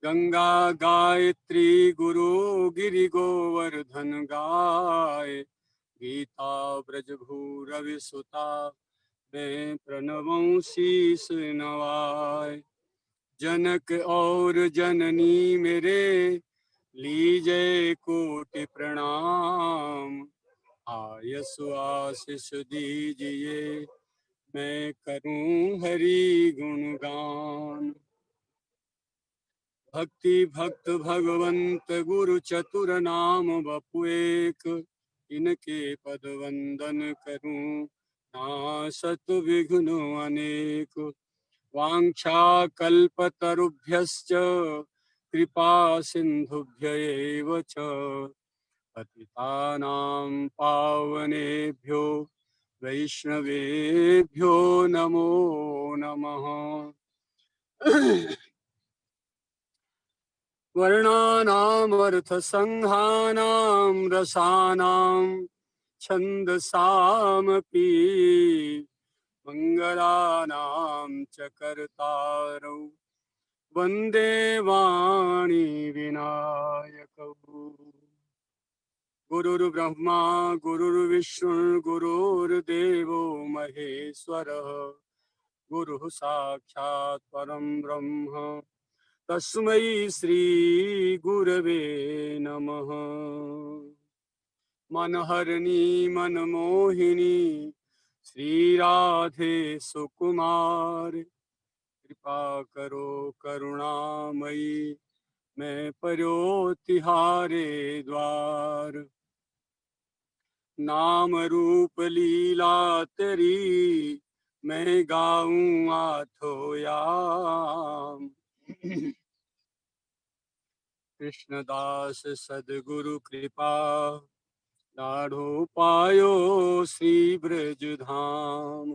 गंगा गायत्री गुरु गिरि गोवर्धन गाय, गीता ब्रज भूरवि सुता मैं प्रणवं शीस नवाय। जनक और जननी मेरे लीजै कोटि प्रणाम, आयसु आशीष दीजिए मैं करूं हरि गुणगान। भक्ति भक्त भगवंत गुरु चतुर नाम बपु एक, इनके पद वंदन करूं नासत विघ्न अनेक। वांछा कल्पतरुभ्यश्च कृपा सिंधुभ्य एव च, पतितानां पावनेभ्यो वैष्णवेभ्यो नमो नमः। वर्णानामर्थसंहानां रसानां छन्दसामपि, मंगलानां च कर्तारौ वन्दे वाणी विनायकौ। गुरुर्ब्रह्मा गुरुर्विष्णु गुरुर्देवो महेश्वरः, गुरुः साक्षात् परं ब्रह्म तस्मै श्री गुरवे नमः। मनहरिणी मनमोहिनी श्री राधे सुकुमार, कृपा करो करुणामयी मैं पर्यो तिहारे द्वार। नाम रूप लीला तेरी मैं गाऊं आठो याम। कृष्णदास सदगुरु कृपा लाडो पायो श्री ब्रज धाम।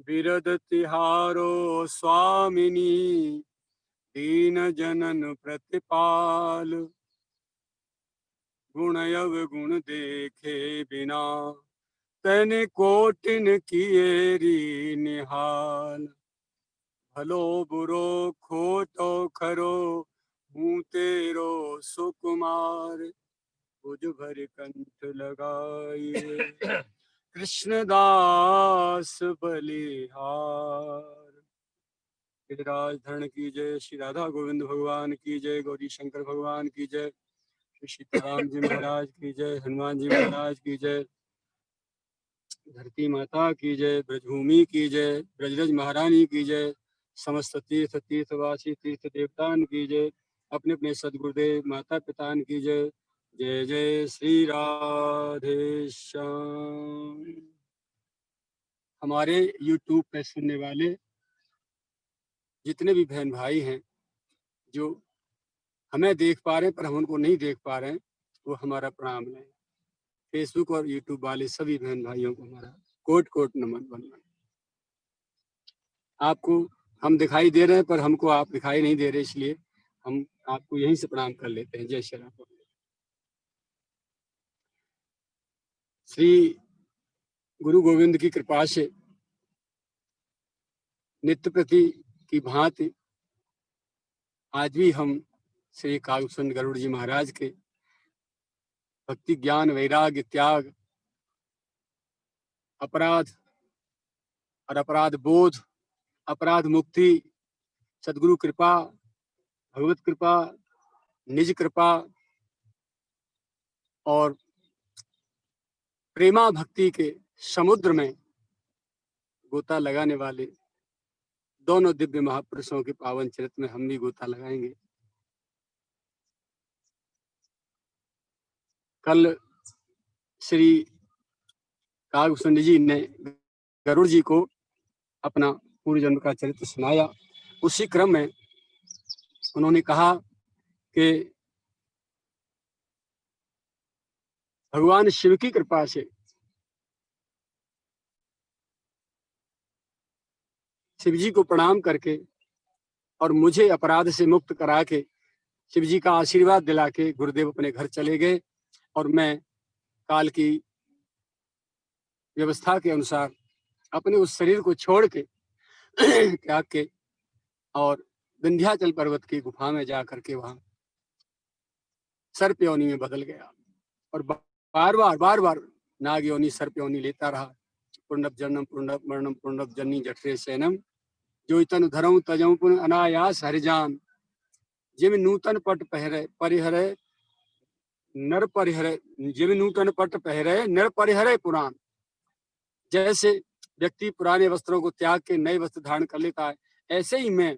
बिरद तिहारो स्वामिनी दीन जनन प्रतिपाल, गुण अवगुण देखे बिना तैने कोटिन किए री निहाल। भलो बुरो खोटो खरो हूँ तेरो सुकुमार, बुझ भर कंठ लगाइए कृष्णदास बलिहार। गिरिराज धरण की जय, श्री राधा गोविंद भगवान की जय, गौरी शंकर भगवान की जय, श्री सीताराम जी महाराज की जय, हनुमान जी महाराज की जय, धरती माता की जय, ब्रजभूमि की जय, ब्रजरज महारानी की जय, समस्त तीर्थ तीर्थवासी तीर्थ देवतान की जय, अपने अपने सदगुरुदेव माता पितान की जय। जय जय श्री राधे श्याम। हमारे YouTube पे सुनने वाले जितने भी बहन भाई हैं जो हमें देख पा रहे हैं पर हम उनको नहीं देख पा रहे हैं, वो हमारा प्रणाम लें। फेसबुक और YouTube वाले सभी बहन भाइयों को हमारा कोट कोट नमन वंदन। आपको हम दिखाई दे रहे हैं पर हमको आप दिखाई नहीं दे रहे, इसलिए हम आपको यहीं से प्रणाम कर लेते हैं। जय श्री राम। श्री गुरु गोविंद की कृपा से नित्य प्रति की भांति आज भी हम श्री कालचंद गरुड़ जी महाराज के भक्ति ज्ञान वैराग्य त्याग अपराध और अपराध बोध अपराध मुक्ति सदगुरु कृपा भगवत कृपा निज कृपा और प्रेमा भक्ति के समुद्र में गोता लगाने वाले दोनों दिव्य महापुरुषों के पावन चरित्र में हम भी गोता लगाएंगे। कल श्री कागभूषण जी ने गरुड़ जी को अपना पूर्व जन्म का चरित्र सुनाया। उसी क्रम में उन्होंने कहा कि भगवान शिव की कृपा से शिव जी को प्रणाम करके और मुझे अपराध से मुक्त करा के शिव जी का आशीर्वाद दिला के गुरुदेव अपने घर चले गए और मैं काल की व्यवस्था के अनुसार अपने उस शरीर को छोड़ के त्याग के और विंध्याचल पर्वत की गुफा में जाकर के वहां सर्प योनि में बदल गया और बार बार नाग योनि सर्प योनि लेता रहा। पुण्डप जन्म पुण्डप मरणम पुण्डप जन्नी जठरे सेनम जो तनु धरऊ तजऊ पुन अनायास हरिजान जिम नूतन पट पहरे परिहरे नर परिहरे जिम नूतन पट पहरे नर परिहरे पुराण। जैसे व्यक्ति पुराने वस्त्रों को त्याग के नए वस्त्र धारण कर लेता है, ऐसे ही मैं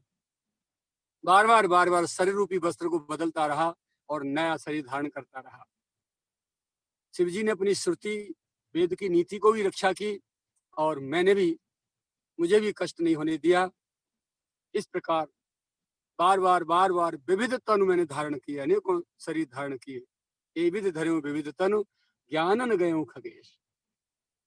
बार बार शरीर रूपी वस्त्र को बदलता रहा और नया शरीर धारण करता रहा। शिव जी ने अपनी श्रुति वेद की नीति को भी रक्षा की और मुझे भी कष्ट नहीं होने दिया। इस प्रकार बार बार विविध तनु मैंने धारण किए, अनेकों शरीर धारण किए। ये विध धर्यों विविध तनु ज्ञानन गयो खगेश।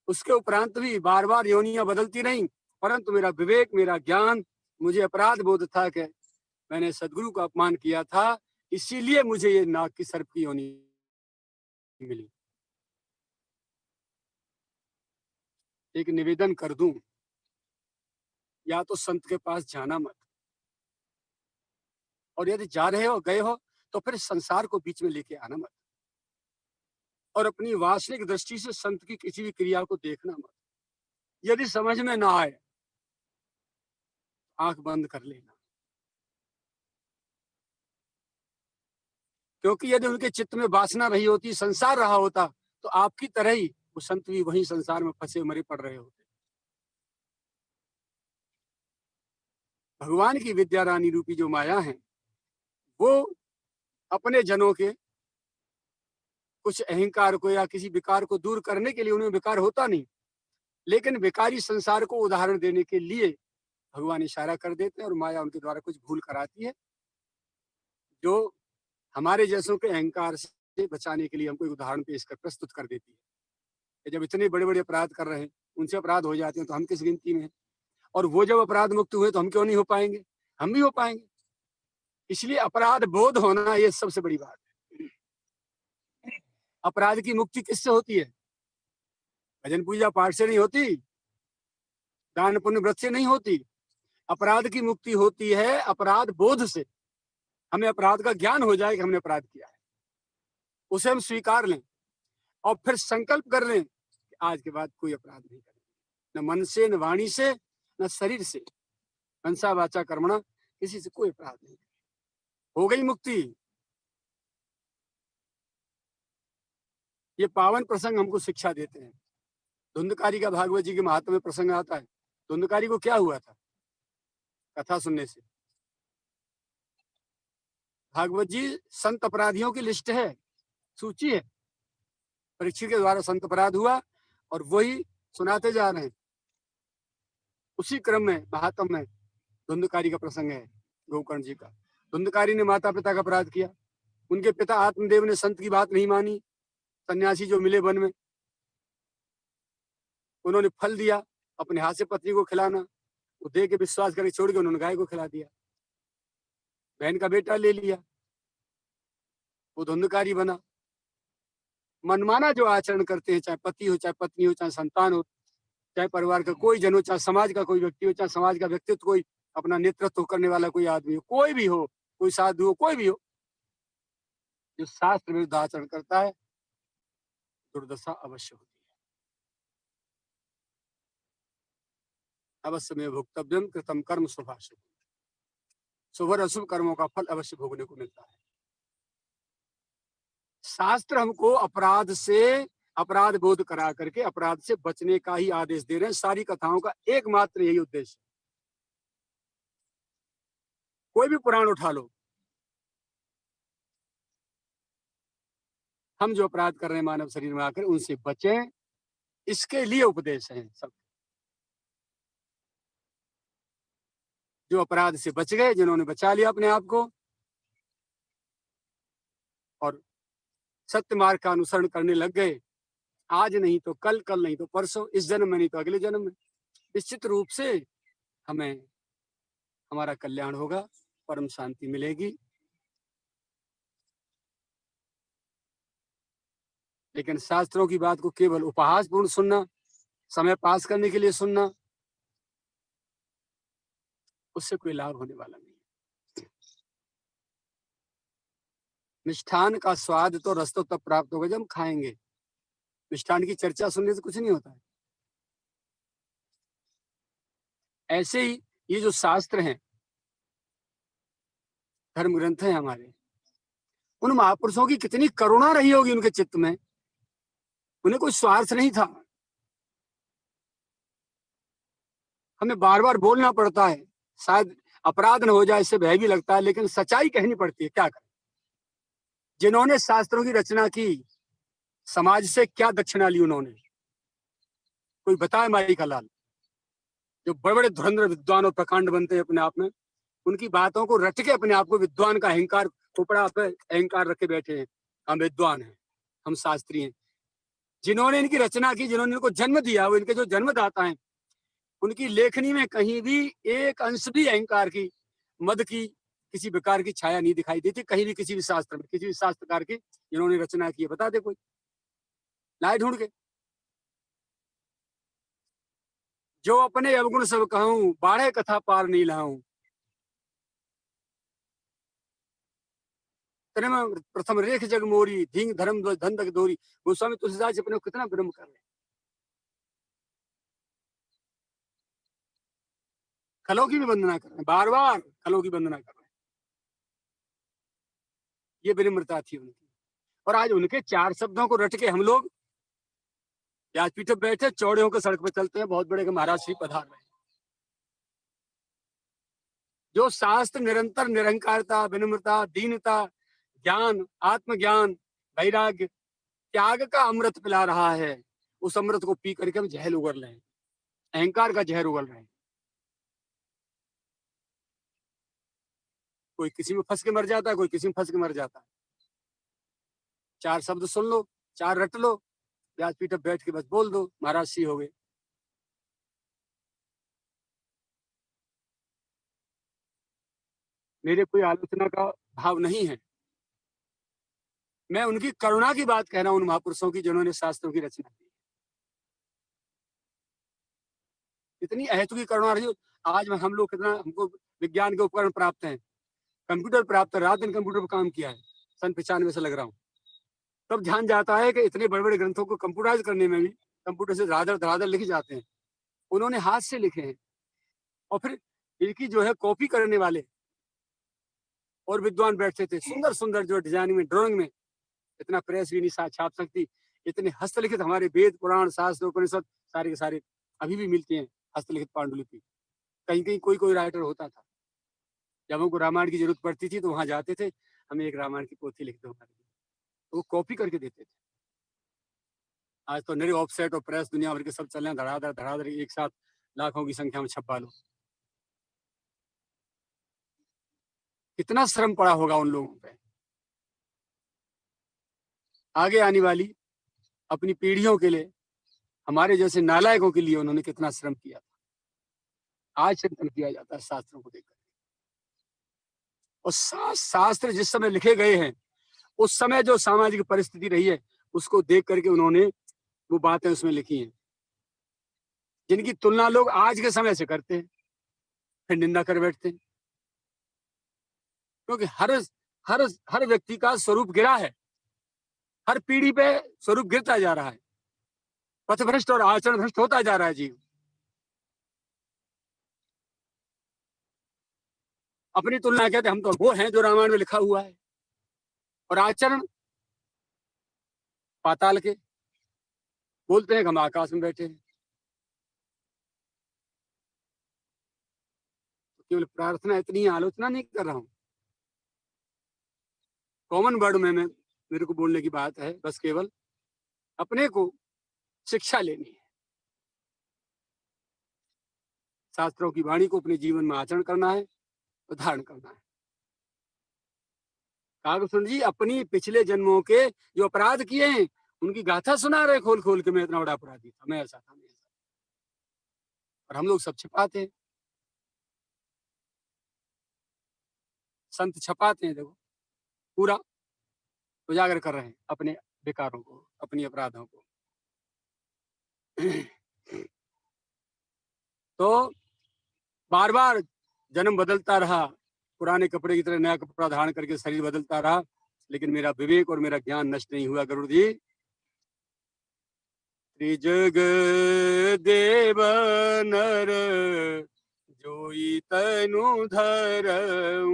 उसके उपरांत भी बार बार योनियां बदलती रहीं, परंतु मेरा विवेक मेरा ज्ञान, मुझे अपराध बोध था कि मैंने सदगुरु का अपमान किया था, इसीलिए मुझे ये नाग की सर्प की योनि मिली। एक निवेदन कर दूं, या तो संत के पास जाना मत, और यदि जा रहे हो गए हो तो फिर संसार को बीच में लेके आना मत, और अपनी वास्तविक दृष्टि से संत की किसी भी क्रिया को देखना मत। यदि समझ में ना आए आंख बंद कर लेना, क्योंकि यदि उनके चित्त में वासना रही होती, संसार रहा होता, तो आपकी तरह ही वो संत भी वही संसार में फंसे मरे पड़ रहे होते। भगवान की विद्या रानी रूपी जो माया है, वो अपने जनों के कुछ अहंकार को या किसी विकार को दूर करने के लिए, उन्हें विकार होता नहीं, लेकिन विकारी संसार को उदाहरण देने के लिए भगवान इशारा कर देते हैं और माया उनके द्वारा कुछ भूल कराती है, जो हमारे जैसों के अहंकार से बचाने के लिए हमको एक उदाहरण पेश कर प्रस्तुत कर देती है कि जब इतने बड़े बड़े अपराध कर रहे हैं, उनसे अपराध हो जाते हैं तो हम किस गिनती में हैं, और वो जब अपराध मुक्त हुए तो हम क्यों नहीं हो पाएंगे, हम भी हो पाएंगे। इसलिए अपराध बोध होना ये सबसे बड़ी बात है। अपराध की मुक्ति किससे होती है? भजन पूजा पाठ से नहीं होती, दान पुण्य व्रत से नहीं होती। अपराध की मुक्ति होती है अपराध बोध से। हमें अपराध का ज्ञान हो जाए कि हमने अपराध किया है, उसे हम स्वीकार लें और फिर संकल्प कर लें कि आज के बाद कोई अपराध नहीं करेंगे, न मन से, न वाणी से, न शरीर से, मनसा वाचा कर्मणा, किसी से कोई अपराध नहीं। हो गई मुक्ति। ये पावन प्रसंग हमको शिक्षा देते हैं। धुंधकारी का भागवत जी के महात्म्य में प्रसंग आता है। धुंधकारी को क्या हुआ था कथा सुनने से? भागवत जी संत अपराधियों की लिस्ट है, सूची है। परीक्षित के द्वारा संत अपराध हुआ और वही सुनाते जा रहे हैं। उसी क्रम में महात्म में धुंधकारी का प्रसंग है, गोकर्ण जी का। धुंधकारी ने माता पिता का अपराध किया। उनके पिता आत्मदेव ने संत की बात नहीं मानी। सन्यासी जो मिले वन में, उन्होंने फल दिया, अपने हाथ से पत्नी को खिलाना, वो दे के विश्वास करके छोड़ के उन्होंने गाय को खिला दिया। बहन का बेटा ले लिया, वो धुंधकारी बना। मनमाना जो आचरण करते हैं, चाहे पति हो, चाहे पत्नी हो, चाहे संतान हो, चाहे परिवार का कोई जन हो, चाहे समाज का कोई व्यक्ति हो, चाहे समाज का व्यक्तित्व कोई अपना नेतृत्व करने वाला कोई आदमी हो, कोई भी हो, कोई साधु हो, कोई भी हो, जो शास्त्र विरुद्ध आचरण करता है दुर्दशा अवश्य होती है। अवश्य में भुक्तव्यम कृतम कर्म शुभाशुभ। शुभ और अशुभ कर्मों का फल अवश्य भोगने को मिलता है। शास्त्र हमको अपराध से, अपराध बोध करा करके अपराध से बचने का ही आदेश दे रहे हैं। सारी कथाओं का एकमात्र यही उद्देश्य। कोई भी पुराण उठा लो, हम जो अपराध कर रहे हैं मानव शरीर में आकर, उनसे बचें, इसके लिए उपदेश है सब। जो अपराध से बच गए, जिन्होंने बचा लिया अपने आप को और सत्य मार्ग का अनुसरण करने लग गए, आज नहीं तो कल, कल नहीं तो परसों, इस जन्म में नहीं तो अगले जन्म में, निश्चित रूप से हमें हमारा कल्याण होगा, परम शांति मिलेगी। लेकिन शास्त्रों की बात को केवल उपहासपूर्ण सुनना, समय पास करने के लिए सुनना, उससे कोई लाभ होने वाला नहीं। मिष्ठान का स्वाद तो रस तो तब प्राप्त होगा जब हम खाएंगे। मिष्ठान की चर्चा सुनने से कुछ नहीं होता है। ऐसे ही ये जो शास्त्र हैं, धर्म ग्रंथ हैं हमारे, उन महापुरुषों की कितनी करुणा रही होगी उनके चित्त में। उन्हें कोई स्वार्थ नहीं था। हमें बार बार बोलना पड़ता है, शायद अपराध न हो जाए, इससे भय भी लगता है, लेकिन सच्चाई कहनी पड़ती है। क्या करें? जिन्होंने शास्त्रों की रचना की, समाज से क्या दक्षिणा ली उन्होंने? कोई बताए माई का लाल? जो बड़े बड़े धुरंधर विद्वान और प्रकांड बनते हैं अपने आप में, उनकी बातों को रट के अपने आप को विद्वान का अहंकार, खोपड़ा पे अहंकार रख के बैठे हैं। हम विद्वान हैं, हम शास्त्री हैं। जिन्होंने इनकी रचना की, जिन्होंने इनको जन्म दिया, वो इनके जो जन्मदाता हैं, उनकी लेखनी में कहीं भी एक अंश भी अहंकार की, मद की, किसी प्रकार की छाया नहीं दिखाई देती। कहीं भी किसी भी शास्त्र में, किसी भी शास्त्रकार की जिन्होंने रचना की है, बता दे कोई, लाए ढूंढ के। जो अपने अवगुण सब कहूं, बाढ़े कथा पार नहीं लाऊं। तेरे में प्रथम रेख जग मोरी, धींग धर्म धन तक दोरी। गोस्वामी तुलसीदास जी अपने को कितना ब्रह्म कर रहे हैं। खलों की भी वंदना कर रहे हैं, बार बार खलों की वंदना कर रहे हैं। ये विनम्रता थी उनकी। और आज उनके चार शब्दों को रट के हम लोग व्यासपीठ पे बैठे चौड़े होकर सड़क पे चलते हैं, बहुत बड़े के महाराज श्री पधार रहे हैं। जो शास्त्र निरंतर निरंकारता, विनम्रता, दीनता, ज्ञान, आत्मज्ञान, वैराग्य, त्याग का अमृत पिला रहा है, उस अमृत को पी करके हम जहर उगल रहे हैं, अहंकार का जहर उगल रहे हैं। कोई किसी में फंस के मर जाता है, कोई किसी में फंस के मर जाता है। चार शब्द सुन लो, चार रट लो, व्यासपीठ पे बैठ के बस बोल दो, महाराज सी हो गए। मेरे कोई आलोचना का भाव नहीं है। मैं उनकी करुणा की बात कह रहा हूं, उन महापुरुषों की जिन्होंने शास्त्रों की रचना की। इतनी अहेतु की करुणा रही। आज में हम लोग कितना, हमको विज्ञान के उपकरण प्राप्त हैं, कंप्यूटर प्राप्त है, रात दिन कंप्यूटर पर काम किया है, सन 95 से लग रहा हूँ। तब ध्यान जाता है कि इतने बड़े बड़े ग्रंथों को कंप्यूटराइज करने में भी कंप्यूटर से धड़ाधड़ धड़ाधड़ लिखे जाते हैं। उन्होंने हाथ से लिखे हैं। और फिर इनकी जो है कॉपी करने वाले और विद्वान बैठते थे, सुंदर सुंदर जो डिजाइनिंग में, ड्राइंग में, इतना प्रेस भी नहीं छाप सकती, इतने हस्तलिखित हमारे वेद पुराण शास्त्र उपनिषद सारे के सारे अभी भी मिलते हैं, हस्तलिखित पांडुलिपि। कहीं कहीं कोई कोई राइटर होता था। जब हमको रामायण की जरूरत पड़ती थी तो वहां जाते थे, हमें एक रामायण की पोथी लिख दो हमारे लिए, तो वो कॉपी करके देते थे। आज तो नए ऑफसेट और प्रेस दुनिया भर के सब चल रहे हैं, धड़ाधड़ धड़ाधड़ एक साथ लाखों की संख्या में छपवा लो। कितना श्रम पड़ा होगा उन लोगों पे। आगे आने वाली अपनी पीढ़ियों के लिए, हमारे जैसे नालायकों के लिए उन्होंने कितना श्रम किया था। आज चिंतन किया जाता है शास्त्रों को देखकर। और शास्त्र जिस समय लिखे गए हैं, उस समय जो सामाजिक परिस्थिति रही है, उसको देख करके उन्होंने वो बातें उसमें लिखी हैं, जिनकी तुलना लोग आज के समय से करते हैं, फिर निंदा कर बैठते हैं। क्योंकि हर हर व्यक्ति का स्वरूप गिरा है, हर पीढ़ी पे स्वरूप गिरता जा रहा है, पथभ्रष्ट और आचरण भ्रष्ट होता जा रहा है जीव। अपनी तुलना कहते हम तो वो हैं जो रामायण में लिखा हुआ है, और आचरण पाताल के। बोलते हैं कि हम आकाश में बैठे हैं। तो केवल प्रार्थना इतनी, आलोचना नहीं कर रहा हूं। कॉमन वर्ड में मैं, मेरे को बोलने की बात है, बस केवल अपने को शिक्षा लेनी है, शास्त्रों की वाणी को अपने जीवन में आचरण करना है और धारण करना है। कागभूषण जी अपनी पिछले जन्मों के जो अपराध किए हैं, उनकी गाथा सुना रहे खोल खोल के, मैं इतना बड़ा अपराधी था, मैं ऐसा था, मैं ऐसा। और हम लोग सब छिपाते हैं। संत छपाते हैं, देखो पूरा उजागर कर रहे हैं अपने विकारों को, अपनी अपराधों को। तो बार बार जन्म बदलता रहा, पुराने कपड़े की तरह नया कपड़ा धारण करके शरीर बदलता रहा, लेकिन मेरा विवेक और मेरा ज्ञान नष्ट नहीं हुआ गरुड़ जी। त्रिजग देव नर जोई तनु धरऊं,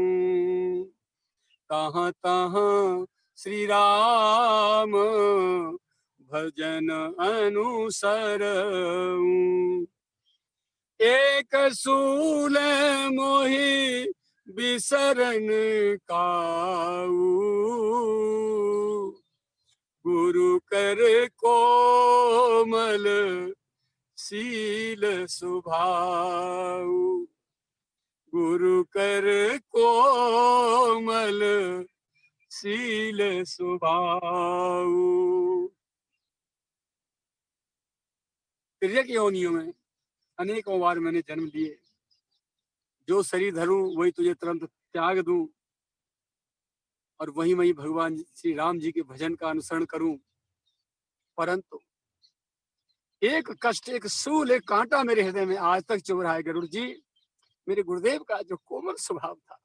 तहाँ तहाँ श्री राम भजन अनुसरऊं। एक सूल मोहि बिसरन काऊ, गुरु कर कोमल शील सुभाऊ, गुरु कर कोमल शील सुभाऊ। तिर्यक योनियों में अनेकों बार मैंने जन्म लिए, जो शरीर धरूं वही तुझे तुरंत त्याग दूं और वहीं वहीं भगवान श्री राम जी के भजन का अनुसरण करूं, परंतु एक कष्ट, एक सूल, एक कांटा मेरे हृदय में आज तक चुभ रहा है गरुड़ जी। मेरे गुरुदेव का जो कोमल स्वभाव था,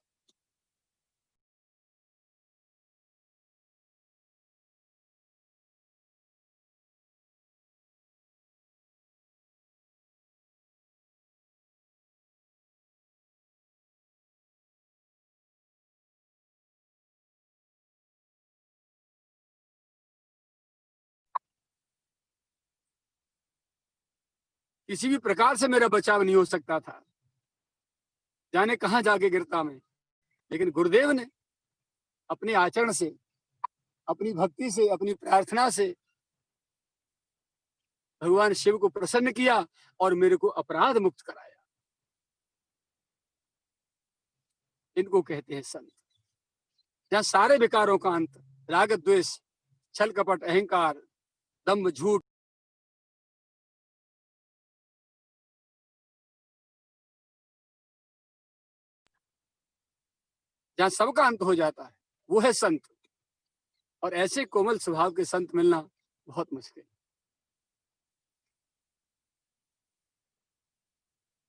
किसी भी प्रकार से मेरा बचाव नहीं हो सकता था, जाने कहां जाके गिरता मैं। लेकिन गुरुदेव ने अपने आचरण से, अपनी भक्ति से, अपनी प्रार्थना से भगवान शिव को प्रसन्न किया और मेरे को अपराध मुक्त कराया। इनको कहते हैं संत, जहाँ सारे विकारों का अंत, राग द्वेष, छल कपट, अहंकार, दम्भ, झूठ, जहाँ सबका अंत हो जाता है, वो है संत। और ऐसे कोमल स्वभाव के संत मिलना बहुत मुश्किल।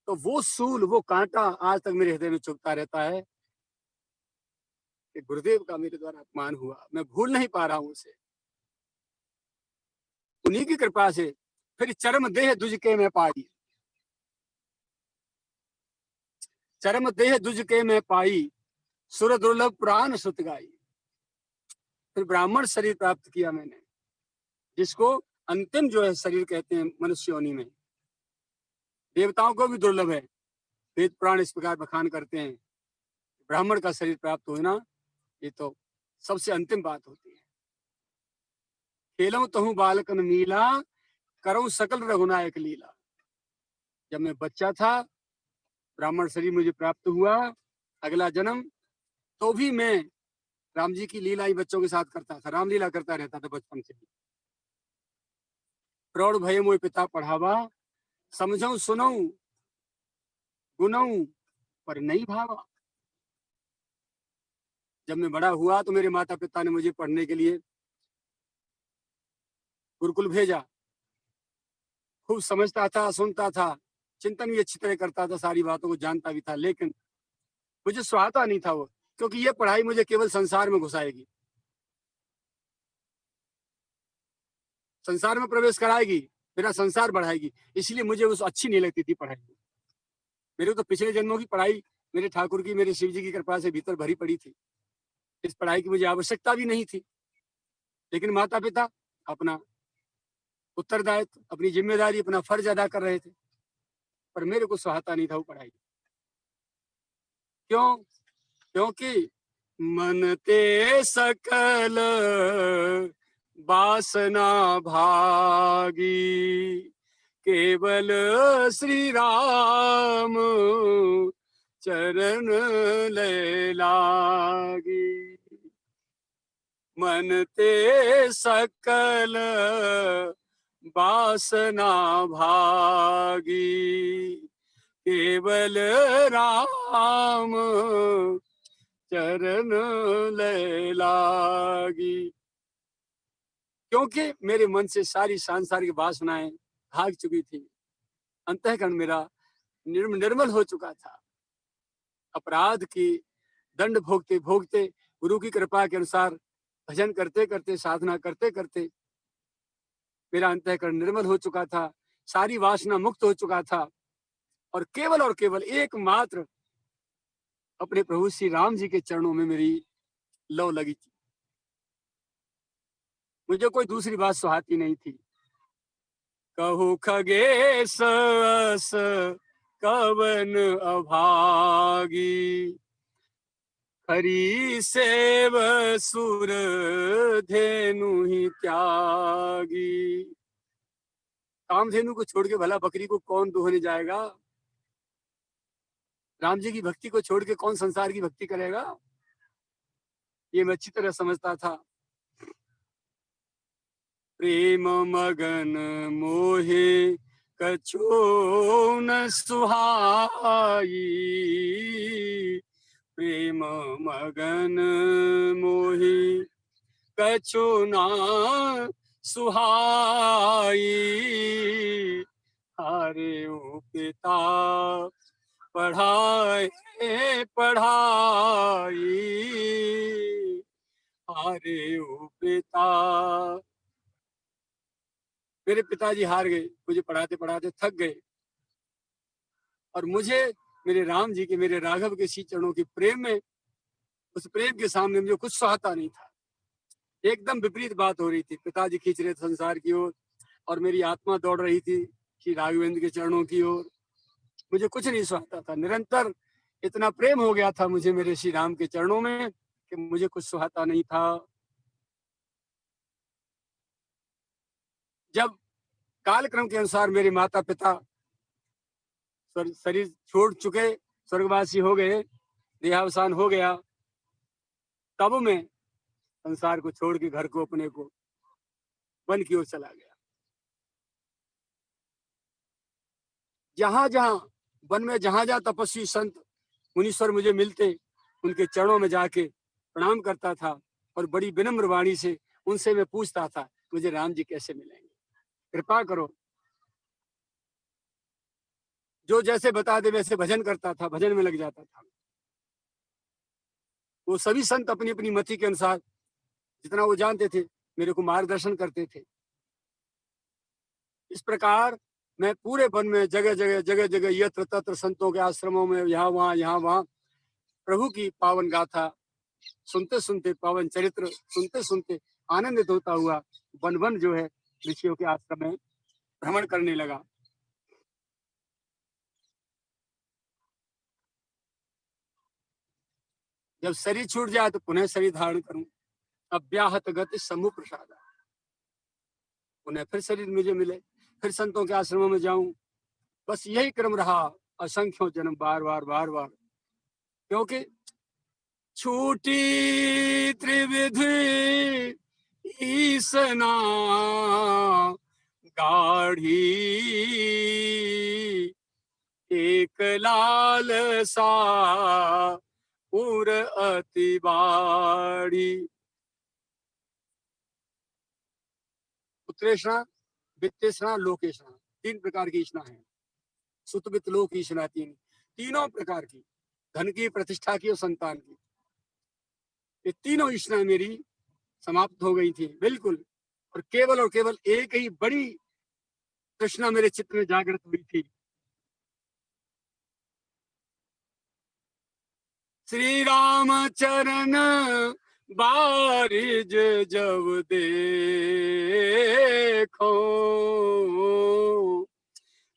तो वो सूल, वो कांटा आज तक मेरे हृदय में चुभता रहता है कि गुरुदेव का मेरे द्वारा अपमान हुआ, मैं भूल नहीं पा रहा हूं उसे। उन्हीं की कृपा से फिर चरम देह दुज के मैं पाई, चरम देह दुज के मैं पाई, सुर दुर्लभ पुराण सुत गाई। फिर ब्राह्मण शरीर प्राप्त किया मैंने, जिसको अंतिम जो है शरीर कहते हैं मनुष्य योनि में। देवताओं को भी दुर्लभ है, वेद पुराण इस प्रकार बखान करते हैं। ब्राह्मण का शरीर प्राप्त होना ये तो सबसे अंतिम बात होती है। खेलऊं तहु बालकन मीला, करऊं सकल रघुनायक लीला। जब मैं बच्चा था, ब्राह्मण शरीर मुझे प्राप्त हुआ, अगला जन्म, तो भी मैं राम जी की लीला ही बच्चों के साथ करता था, रामलीला करता रहता था बचपन से। प्रौढ़ भय मोय पिता पढ़ावा, समझऊं सुनऊं गुनऊं पर नहीं भावा। जब मैं बड़ा हुआ तो मेरे माता पिता ने मुझे पढ़ने के लिए गुरुकुल भेजा। खूब समझता था, सुनता था, चिंतन भी अच्छी तरह करता था, सारी बातों को जानता भी था, लेकिन मुझे सुहाता नहीं था वो, क्योंकि ये पढ़ाई मुझे केवल संसार में घुसाएगी, संसार में प्रवेश कराएगी, मेरा संसार बढ़ाएगी। इसलिए मुझे उस अच्छी नहीं लगती थी पढ़ाई। मेरे तो पिछले जन्मों की पढ़ाई मेरे ठाकुर की, मेरे शिव जी की कृपा से भीतर भरी पड़ी थी। इस पढ़ाई की मुझे आवश्यकता भी नहीं थी, लेकिन माता पिता अपना उत्तरदायित्व, अपनी जिम्मेदारी, अपना फर्ज अदा कर रहे थे, पर मेरे को सुहाता नहीं था वो पढ़ाई। क्यों? क्योंकि मन ते सकल वासना भागी, केवल श्री राम चरण ले लागी। मन ते सकल वासना भागी, केवल राम चरण ले लागी। क्योंकि मेरे मन से सारी सांसारिक वासनाएं भाग चुकी थी, अंतःकरण मेरा निर्मल हो चुका था। अपराध की दंड भोगते भोगते गुरु की कृपा के अनुसार भजन करते करते, साधना करते करते मेरा अंतःकरण निर्मल हो चुका था, सारी वासना मुक्त हो चुका था और केवल एकमात्र अपने प्रभु श्री राम जी के चरणों में मेरी लौ लगी थी। मुझे कोई दूसरी बात सुहाती नहीं थी। कहु खगेश अस कवन अभागी, हरि सेव सुर धेनु ही त्यागी। कामधेनु को छोड़ के भला बकरी को कौन दोहने जाएगा? राम जी की भक्ति को छोड़ के कौन संसार की भक्ति करेगा? ये मैं अच्छी तरह समझता था। प्रेम मगन मोहे कछु न सुहाई, प्रेम मगन मोहे कछु न सुहाई, हरे ओ पिता पढ़ाए पढ़ाई, हरे ओ पिता। मेरे पिताजी हार गए, मुझे पढ़ाते पढ़ाते थक गए और मुझे मेरे राम जी के, मेरे राघव के श्री चरणों के प्रेम में, उस प्रेम के सामने मुझे कुछ सुहाता नहीं था। एकदम विपरीत बात हो रही थी। पिताजी खींच रहे थे संसार की ओर और मेरी आत्मा दौड़ रही थी श्री राघवेंद्र के चरणों की ओर। मुझे कुछ नहीं सुहाता था। निरंतर इतना प्रेम हो गया था मुझे मेरे श्री राम के चरणों में कि मुझे कुछ सुहाता नहीं था। जब कालक्रम के अनुसार मेरे माता पिता शरीर छोड़ चुके, स्वर्गवासी हो गए, देहावसान हो गया, तब मैं संसार को छोड़ के, घर को, अपने को वन की ओर चला गया। जहां जहां वन में जहां जहां तपस्वी संत मुनीश्वर मुझे मिलते, उनके चरणों में जाके प्रणाम करता था और बड़ी विनम्र वाणी से उनसे मैं पूछता था, मुझे राम जी कैसे मिलेंगे, कृपा करो। जो जैसे बता दे वैसे भजन करता था, भजन में लग जाता था। वो सभी संत अपनी अपनी मति के अनुसार जितना वो जानते थे मेरे को मार्गदर्शन करते थे। इस प्रकार मैं पूरे वन में जगह जगह यत्र तत्र संतों के आश्रमों में यहाँ वहां प्रभु की पावन गाथा सुनते सुनते, पावन चरित्र सुनते सुनते आनंदित होता हुआ वन वन जो है ऋषियों के आश्रम में भ्रमण करने लगा। जब शरीर छूट जाए तो पुनः शरीर धारण करूं। अव्याहत गति समूह प्रसाद, उन्हें फिर शरीर मुझे मिले, फिर संतों के आश्रमों में जाऊं। बस यही क्रम रहा असंख्यों जन्म, बार बार बार बार। क्योंकि छूटी त्रिविधि ईसना गाढ़ी, एक लाल सा उर अति बाड़ी। उत्तरेषणा, वित्तेषणा, लोकेषणा, 3 प्रकार की ईष्णा है। सुत वित्त लोक ईष्णा, तीनों प्रकार की, धन की, प्रतिष्ठा की और संतान की, ये तीनों ईष्णा मेरी समाप्त हो गई थी बिल्कुल। और केवल एक ही बड़ी तृष्णा मेरे चित्त में जागृत हुई थी। श्री राम चरण बारिज जब देखो,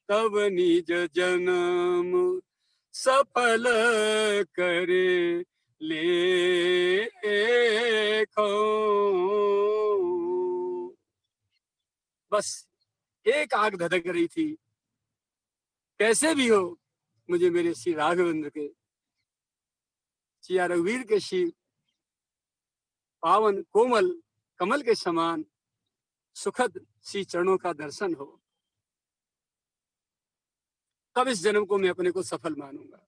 तब निज जन्म सफल करे लेखो। बस एक आग धधक रही थी, कैसे भी हो मुझे मेरे श्री राघवेंद्र के, श्री रघुवीर के श्री पावन कोमल कमल के समान सुखद श्री चरणों का दर्शन हो। तब इस जन्म को मैं अपने को सफल मानूंगा।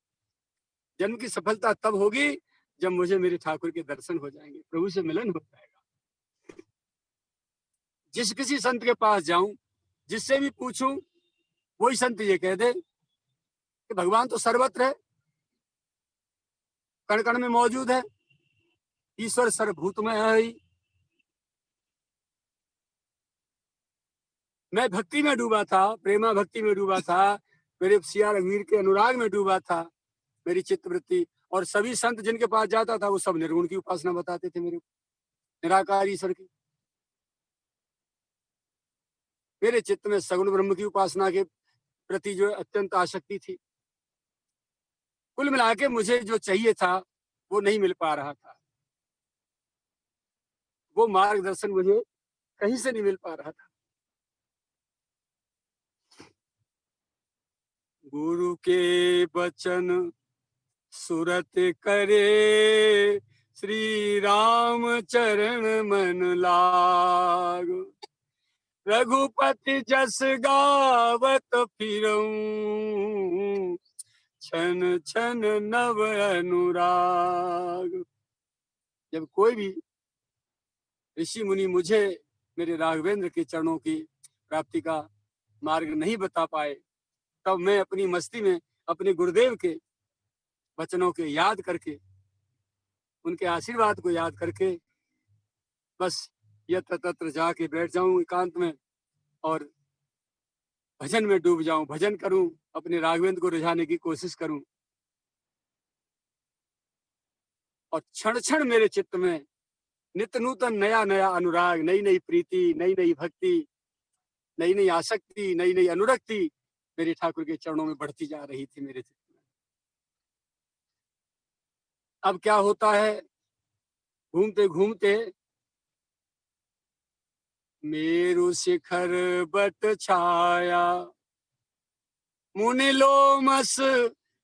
जन्म की सफलता तब होगी जब मुझे मेरे ठाकुर के दर्शन हो जाएंगे, प्रभु से मिलन हो जाएगा। जिस किसी संत के पास जाऊं, जिससे भी पूछूं, वही संत ये कह दे कि भगवान तो सर्वत्र है, कण कण में मौजूद है, ईश्वर सर्वभूत में है ही, मैं भक्ति में डूबा था, प्रेमा भक्ति में डूबा था, मेरे सिया रघुवीर के अनुराग में डूबा था मेरी चित्तवृत्ति। और सभी संत जिनके पास जाता था वो सब निर्गुण की उपासना बताते थे मेरे को, निराकार ईश्वर की। मेरे चित्त में सगुण ब्रह्म की उपासना के प्रति जो अत्यंत आसक्ति थी। कुल मिला के मुझे जो चाहिए था वो नहीं मिल पा रहा था, वो मार्गदर्शन मुझे कहीं से नहीं मिल पा रहा था। गुरु के वचन सुरत करे, श्री राम चरण मन लाग। रघुपति जस गावत फिरऊं, छन छन नव अनुराग। जब कोई भी ऋषि मुनि मुझे मेरे राघवेंद्र के चरणों की प्राप्ति का मार्ग नहीं बता पाए, तब मैं अपनी मस्ती में अपने गुरुदेव के वचनों के याद करके, उनके आशीर्वाद को याद करके बस यत्र तत्र जाके बैठ जाऊं एकांत में और भजन में डूब जाऊं, भजन करूं, अपने राघवेंद्र को रिझाने की कोशिश करूं। और क्षण क्षण मेरे चित्त में नित्य नूतन नया नया अनुराग, नई नई प्रीति, नई नई भक्ति, नई नई आसक्ति, नई नई अनुरक्ति मेरे ठाकुर के चरणों में बढ़ती जा रही थी मेरे चित्त में। अब क्या होता है, घूमते घूमते मेरु शिखर बट छाया, मुनि लोमस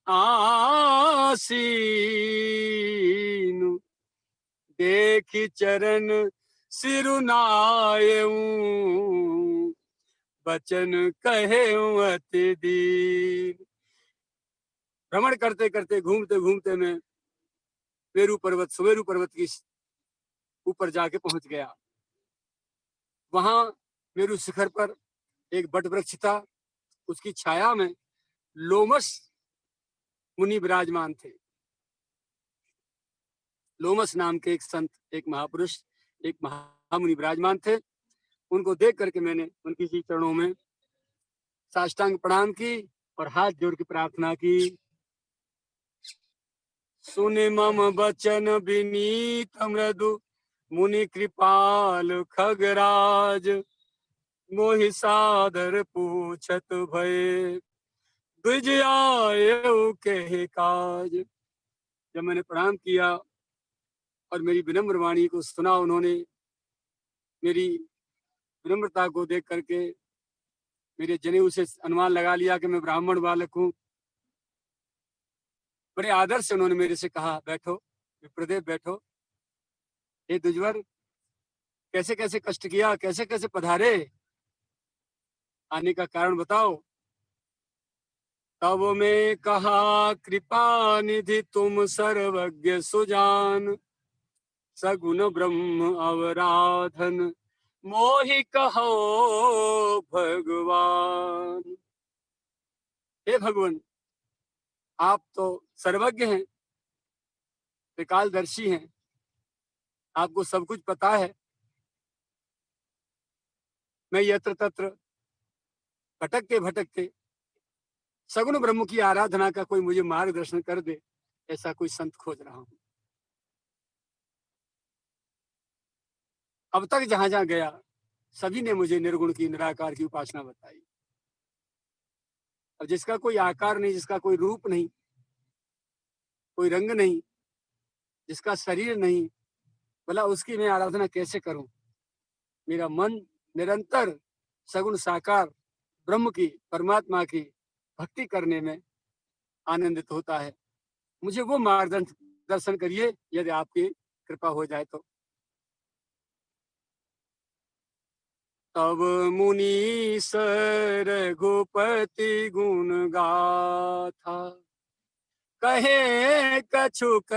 आसीन। देखी चरण सिरुनायऊं, बचन कहे अति दीन। भ्रमण करते करते, घूमते घूमते मैं मेरु पर्वत, सुमेरु पर्वत की ऊपर जाके पहुंच गया। वहां मेरु शिखर पर एक बट वृक्ष था, उसकी छाया में लोमस मुनि विराजमान थे। लोमस नाम के एक संत, एक महापुरुष, एक महामुनि विराजमान थे। उनको देख करके मैंने उनकी जी चरणों में साष्टांग प्रणाम की और हाथ जोड़ के प्रार्थना की। सुने मम बचन विनीत मृदु, मुनि कृपाल खगराज। मोहि सादर पूछत भय, द्विज आयऊ कहे काज। जब मैंने प्रणाम किया और मेरी विनम्र वाणी को सुना उन्होंने, मेरी विनम्रता को देख करके मेरे जनेऊ से अनुमान लगा लिया कि मैं ब्राह्मण बालक हूँ। बड़े आदर से उन्होंने मेरे से कहा, बैठो विप्रदेव बैठो। हे द्विजवर, कैसे कैसे कष्ट किया, कैसे कैसे पधारे, आने का कारण बताओ। तब में कहा, कृपा निधि तुम सर्वज्ञ सुजान। सगुन ब्रह्म अवराधन, मोहि कहो भगवान। हे भगवान, आप तो सर्वज्ञ हैं, त्रिकालदर्शी हैं, आपको सब कुछ पता है। मैं यत्र तत्र भटकते सगुन ब्रह्म की आराधना का कोई मुझे मार्गदर्शन कर दे, ऐसा कोई संत खोज रहा हूं। अब तक जहां जहां गया सभी ने मुझे निर्गुण की, निराकार की उपासना बताई। अब जिसका कोई आकार नहीं, जिसका कोई रूप नहीं, कोई रंग नहीं, जिसका शरीर नहीं, भला उसकी मैं आराधना कैसे करूं। मेरा मन निरंतर सगुण साकार ब्रह्म की, परमात्मा की भक्ति करने में आनंदित होता है। मुझे वो मार्गदर्शन करिए, यदि आपकी कृपा हो जाए तो। तब मुनि सर रघुपति गुण गाथा, कहे कछुक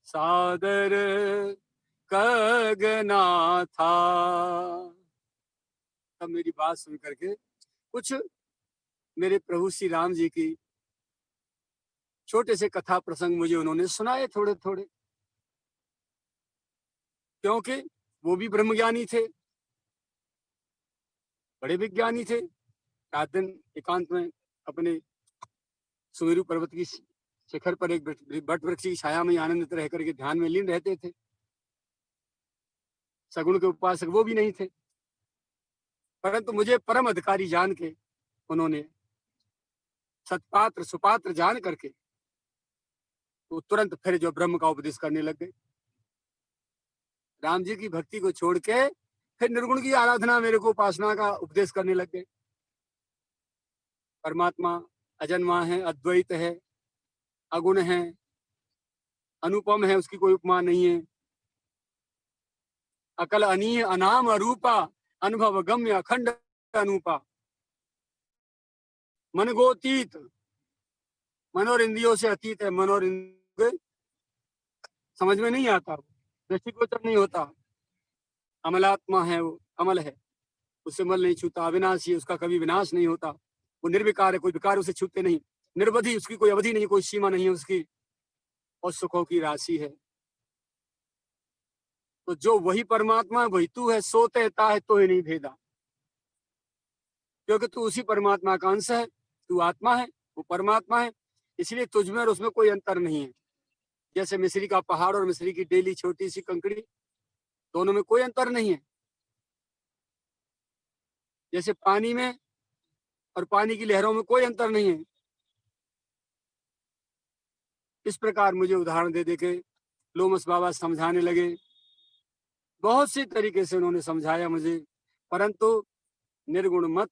सादर कगना था। तब मेरी बात सुन करके कुछ मेरे प्रभु श्री राम जी की छोटे से कथा प्रसंग मुझे उन्होंने सुनाए थोड़े थोड़े, क्योंकि वो भी ब्रह्मज्ञानी थे। बड़े विज्ञानी थे। रात दिन एकांत में अपने सुमेरु पर्वत की शिखर पर एक बट वृक्ष की छाया में आनंदित रह करके ध्यान में लीन रहते थे। सगुण के उपासक वो भी नहीं थे, परंतु मुझे परम अधिकारी जान के उन्होंने सत्पात्र सुपात्र जान करके तो तुरंत फिर जो ब्रह्म का उपदेश करने लग गए। राम जी की भक्ति को छोड़ के फिर निर्गुण की आराधना, मेरे को उपासना का उपदेश करने लग गए। परमात्मा अजन्मा है, अद्वैत है, अगुण है, अनुपम है, उसकी कोई उपमा नहीं है। अकल अनीय अनाम अरूपा, अनुभव गम्य अखंड अनूपा, मन गोतीत, मन और इंद्रियों से अतीत है। मन और इंद्रिय समझ में नहीं आता, दृष्टिगोचर नहीं होता। अमलात्मा है, वो अमल है, उससे मल नहीं छूता, अविनाशी है, उसका कभी विनाश नहीं होता। वो निर्विकार है, कोई विकार उसे छूते नहीं। निर्वधि, उसकी कोई अवधि नहीं, कोई सीमा नहीं है उसकी, और सुखों की राशि है। तो जो वही परमात्मा है वही तू है, सोते ता है तो ही नहीं भेदा, क्योंकि तू उसी परमात्मा का अंश है। तू आत्मा है, वो परमात्मा है, इसलिए तुझ में और उसमें कोई अंतर नहीं है। जैसे मिस्री का पहाड़ और मिस्री की डेली छोटी सी कंकड़ी, दोनों में कोई अंतर नहीं है। जैसे पानी में और पानी की लहरों में कोई अंतर नहीं है। इस प्रकार मुझे उदाहरण दे दे के लोमस बाबा समझाने लगे। बहुत सी तरीके से उन्होंने समझाया मुझे, परंतु निर्गुण मत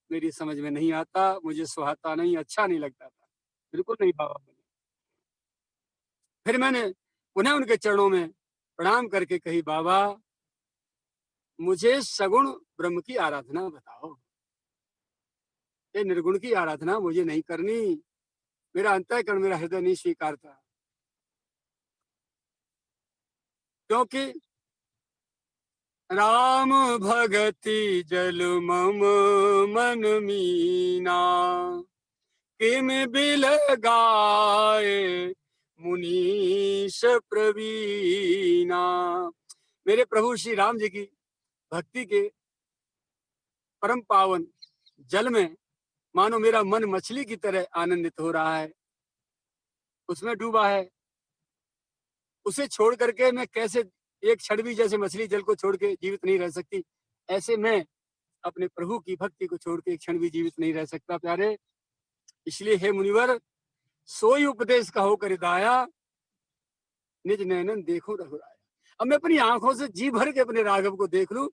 मेरी समझ में नहीं आता, मुझे सुहाता नहीं, अच्छा नहीं लगता था, बिल्कुल नहीं बाबा बोले। फिर मैंने पुनः उनके चरणों में प्रणाम करके कही, बाबा मुझे सगुण ब्रह्म की आराधना बताओ, ये निर्गुण की आराधना मुझे नहीं करनी, मेरा अंतःकरण, मेरा हृदय नहीं स्वीकारता। क्योंकि राम भगति जल मम मन मीना, किम बिल गाए मुनीश प्रवीणा। मेरे प्रभु श्री राम जी की भक्ति के परम पावन जल में मानो मेरा मन मछली की तरह आनंदित हो रहा है, उसमें डूबा है। उसे छोड़ करके मैं कैसे एक क्षण भी, जैसे मछली जल को छोड़ के जीवित नहीं रह सकती, ऐसे मैं अपने प्रभु की भक्ति को छोड़ के एक क्षण भी जीवित नहीं रह सकता प्यारे। इसलिए हे मुनिवर, सोई उपदेश कहो कर दाया, निज नैनन देखो रघुराया। अब मैं अपनी आंखों से जी भर के अपने राघव को देख लूं,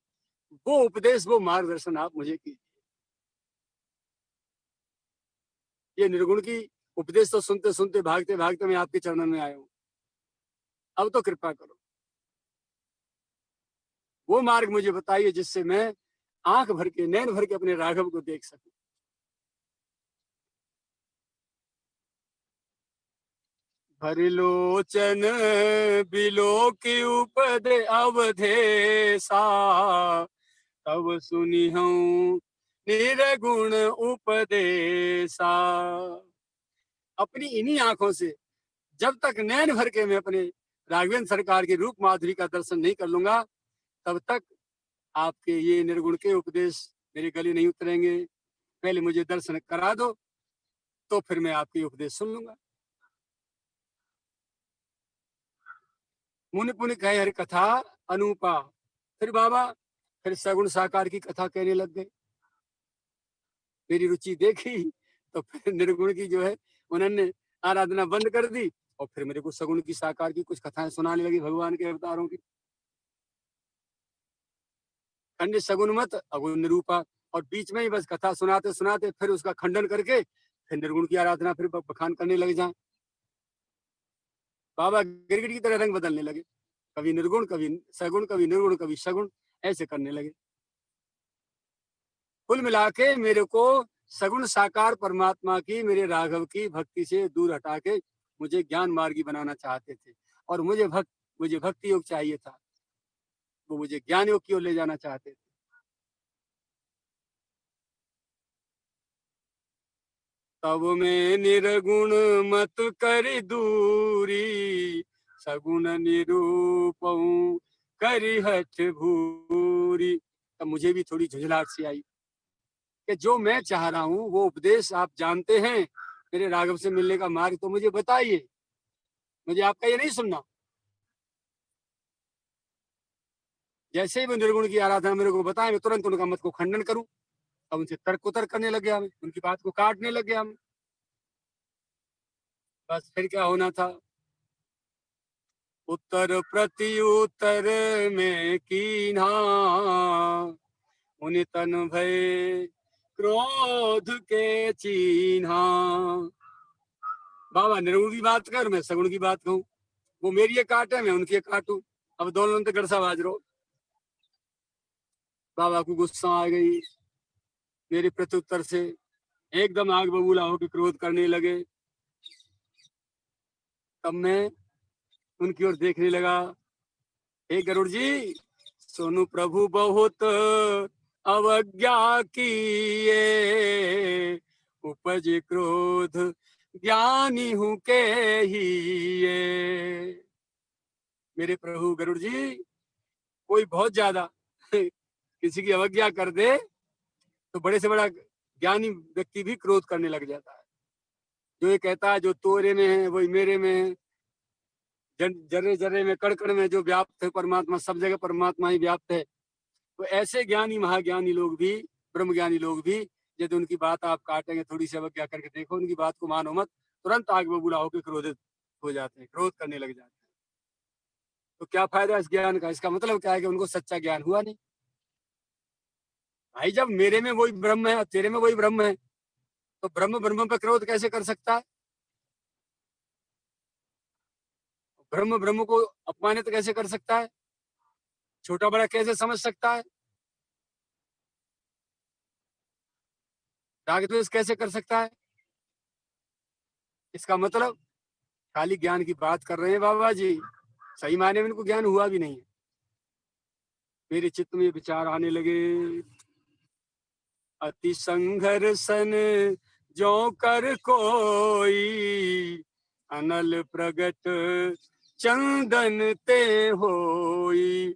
वो उपदेश, वो मार्गदर्शन आप मुझे कीजिए। ये निर्गुण की उपदेश तो सुनते सुनते, भागते भागते मैं आपके चरणों में आया हूं, अब तो कृपा करो, वो मार्ग मुझे बताइए जिससे मैं आंख भर के, नैन भर के अपने राघव को देख सकूं। भरलोचन बिलो की उपदे अवधेसा, तब सुनी हूं निर्गुण उपदेशा। अपनी इन्हीं आंखों से जब तक नैन भर के मैं अपने राघवेंद्र सरकार की रूप माधुरी का दर्शन नहीं कर लूंगा, तब तक आपके ये निर्गुण के उपदेश मेरे गले नहीं उतरेंगे। पहले मुझे दर्शन करा दो, तो फिर मैं आपकी उपदेश सुन लूंगा। मुनि पुनि कहे हरि कथा अनूपा। फिर बाबा फिर सगुण साकार की कथा कहने लग गए। मेरी रुचि देखी तो फिर निर्गुण की जो है उन्होंने आराधना बंद कर दी, और फिर मेरे को सगुण की साकार की कुछ कथाएं सुनाने लगी भगवान के अवतारों की। खंड सगुन मत अगुण निरूपा, और बीच में ही बस कथा सुनाते सुनाते फिर उसका खंडन करके फिर निर्गुण की आराधना फिर बखान करने लग जाए। बाबा गिरगिट की तरह रंग बदलने लगे, कभी निर्गुण, कभी सगुण, कभी निर्गुण, कभी सगुण, ऐसे करने लगे। कुल मिला के मेरे को सगुण साकार परमात्मा की, मेरे राघव की भक्ति से दूर हटा के मुझे ज्ञान मार्गी बनाना चाहते थे, और मुझे भक्ति योग चाहिए था, वो मुझे ज्ञान योग की ओर ले जाना चाहते थे। तब में निर्गुण मत कर दूरी, सगुण निरूपऊ करी हठ भूरी। तब मुझे भी थोड़ी झुंझलाहट सी आई, कि जो मैं चाह रहा हूं वो उपदेश आप जानते हैं, मेरे राघव से मिलने का मार्ग, तो मुझे बताइए, मुझे आपका ये नहीं सुनना। जैसे ही वो निर्गुण की आराधना मेरे को बताए, मैं तुरंत उनका मत को खंडन करूं। अब उनसे तर्क उतर्क करने लग गया, मैं उनकी बात को काटने लग गया मैं। बस फिर क्या होना था, उत्तर प्रति उत्तर में कीन्हा, मुनि तन भय क्रोध के चिन्हा। बाबा निर्गुण की बात कर, मैं सगुण की बात कहूं, वो मेरी ये काटे, मैं उनकी ये काटूं, अब दोनों तो गड़सा बाज रो। बाबा को गुस्सा आ गई मेरे प्रत्युत्तर से, एकदम आग बबूला होकर क्रोध करने लगे। तब मैं उनकी ओर देखने लगा, हे गरुड़ जी, सोनू प्रभु बहुत अवज्ञा किए, उपज क्रोध ज्ञानी हूं के ही ये। मेरे प्रभु गरुड़ जी, कोई बहुत ज्यादा किसी की अवज्ञा कर दे तो बड़े से बड़ा ज्ञानी व्यक्ति भी क्रोध करने लग जाता है। जो ये कहता है जो तोरे में है वही मेरे में है, जर्रे जर्रे में कण कण में जो व्याप्त है परमात्मा, सब जगह परमात्मा ही व्याप्त है। तो ऐसे ज्ञानी महाज्ञानी लोग भी, ब्रह्म ज्ञानी लोग भी, यदि उनकी बात आप काटेंगे, थोड़ी सी अवज्ञा करके देखो, उनकी बात को मानो मत, तुरंत आग बबूला होकर क्रोधित हो जाते हैं, क्रोध करने लग जाते हैं। तो क्या फायदा इस ज्ञान का? इसका मतलब क्या है कि उनको सच्चा ज्ञान हुआ नहीं। भाई जब मेरे में वही ब्रह्म है और तेरे में वही ब्रह्म है, तो ब्रह्म ब्रह्म पर क्रोध कैसे कर सकता है? ब्रह्म ब्रह्म को अपमानित कैसे कर सकता है? छोटा बड़ा कैसे समझ सकता है? राग द्वेष कैसे कर सकता है? इसका मतलब खाली ज्ञान की बात कर रहे हैं बाबा जी, सही मायने में इनको ज्ञान हुआ भी नहीं है। मेरे चित्त में विचार आने लगे, अति संघर्षण जो कर कोई, अनल प्रगट चंदन ते होई।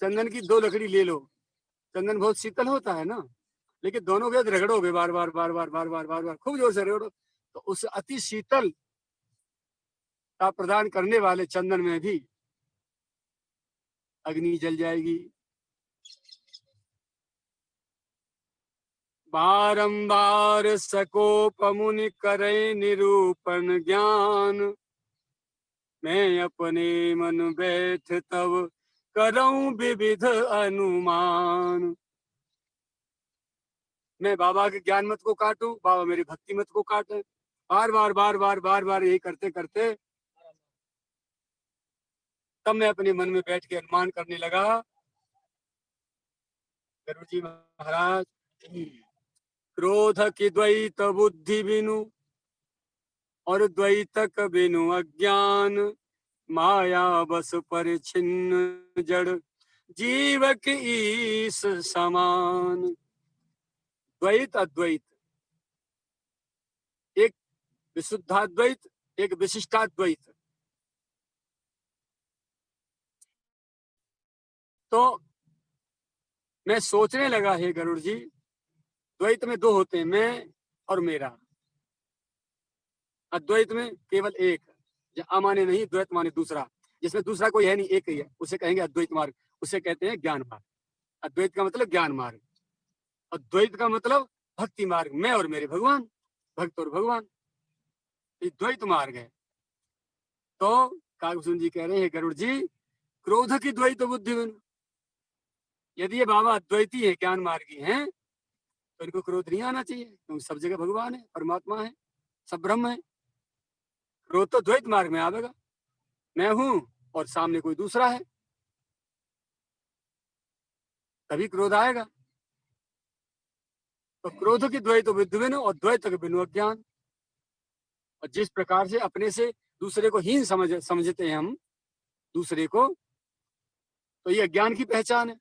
चंदन की दो लकड़ी ले लो, चंदन बहुत शीतल होता है ना, लेकिन दोनों के रगड़ोगे बार बार बार बार बार बार बार बार खूब जोर से रगड़ो, तो उस अति शीतल का प्रदान करने वाले चंदन में भी अग्नि जल जाएगी। बारंबार सकोप मुनि करे निरूपण ज्ञान, मैं अपने मन बैठ तब करऊं विविध अनुमान। मैं बाबा के ज्ञान मत को काटूं, बाबा मेरी भक्ति मत को काटे, बार बार बार बार बार बार यही करते करते तब मैं अपने मन में बैठ के अनुमान करने लगा, गुरु जी महाराज, क्रोध की द्वैत बुद्धि बिनु और द्वैतक बिनु अज्ञान, माया बस पर छिन्न जड़ जीव की ईस समान। द्वैत अद्वैत, एक विशुद्धाद्वैत, एक विशिष्टाद्वैत। तो मैं सोचने लगा, हे गरुड़ जी, द्वैत में दो होते हैं, मैं और मेरा। अद्वैत में केवल एक, अमाने नहीं, द्वैत माने दूसरा, जिसमें दूसरा कोई है नहीं, एक ही है, उसे कहेंगे अद्वैत मार्ग, उसे कहते हैं ज्ञान मार्ग। अद्वैत का मतलब ज्ञान मार्ग, और द्वैत का मतलब भक्ति मार्ग, मैं और मेरे भगवान, भक्त और भगवान, ये द्वैत मार्ग है। तो कागभूषण जी कह रहे हैं, गरुड़ जी, क्रोध की द्वैत बुद्धि में, यदि ये बाबा अद्वैती है, ज्ञान मार्गी हैं, तो इनको क्रोध नहीं आना चाहिए, क्योंकि सब जगह भगवान है, परमात्मा है, सब ब्रह्म है। क्रोध तो द्वैत मार्ग में आवेगा, मैं हूं और सामने कोई दूसरा है, तभी क्रोध आएगा। तो क्रोध की द्वैत बुद्धि बिनु और द्वैत के बिनु अज्ञान। और जिस प्रकार से अपने से दूसरे को हीन समझते हैं हम दूसरे को, तो ये अज्ञान की पहचान है।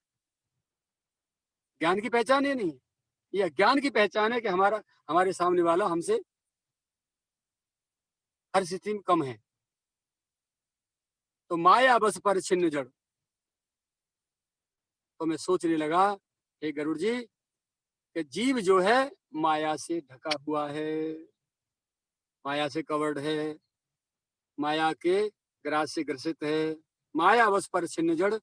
ज्ञान की पहचान ये नहीं, ये अज्ञान की पहचान है कि हमारे सामने वाला हमसे हर स्थिति में कम है। तो माया बस पर छिन्न जड़। तो मैं सोचने लगा, हे गरुड़ जी, कि जीव जो है माया से ढका हुआ है, माया से कवर्ड है, माया के ग्रास से ग्रसित है। माया वश पर छिन्न जड़,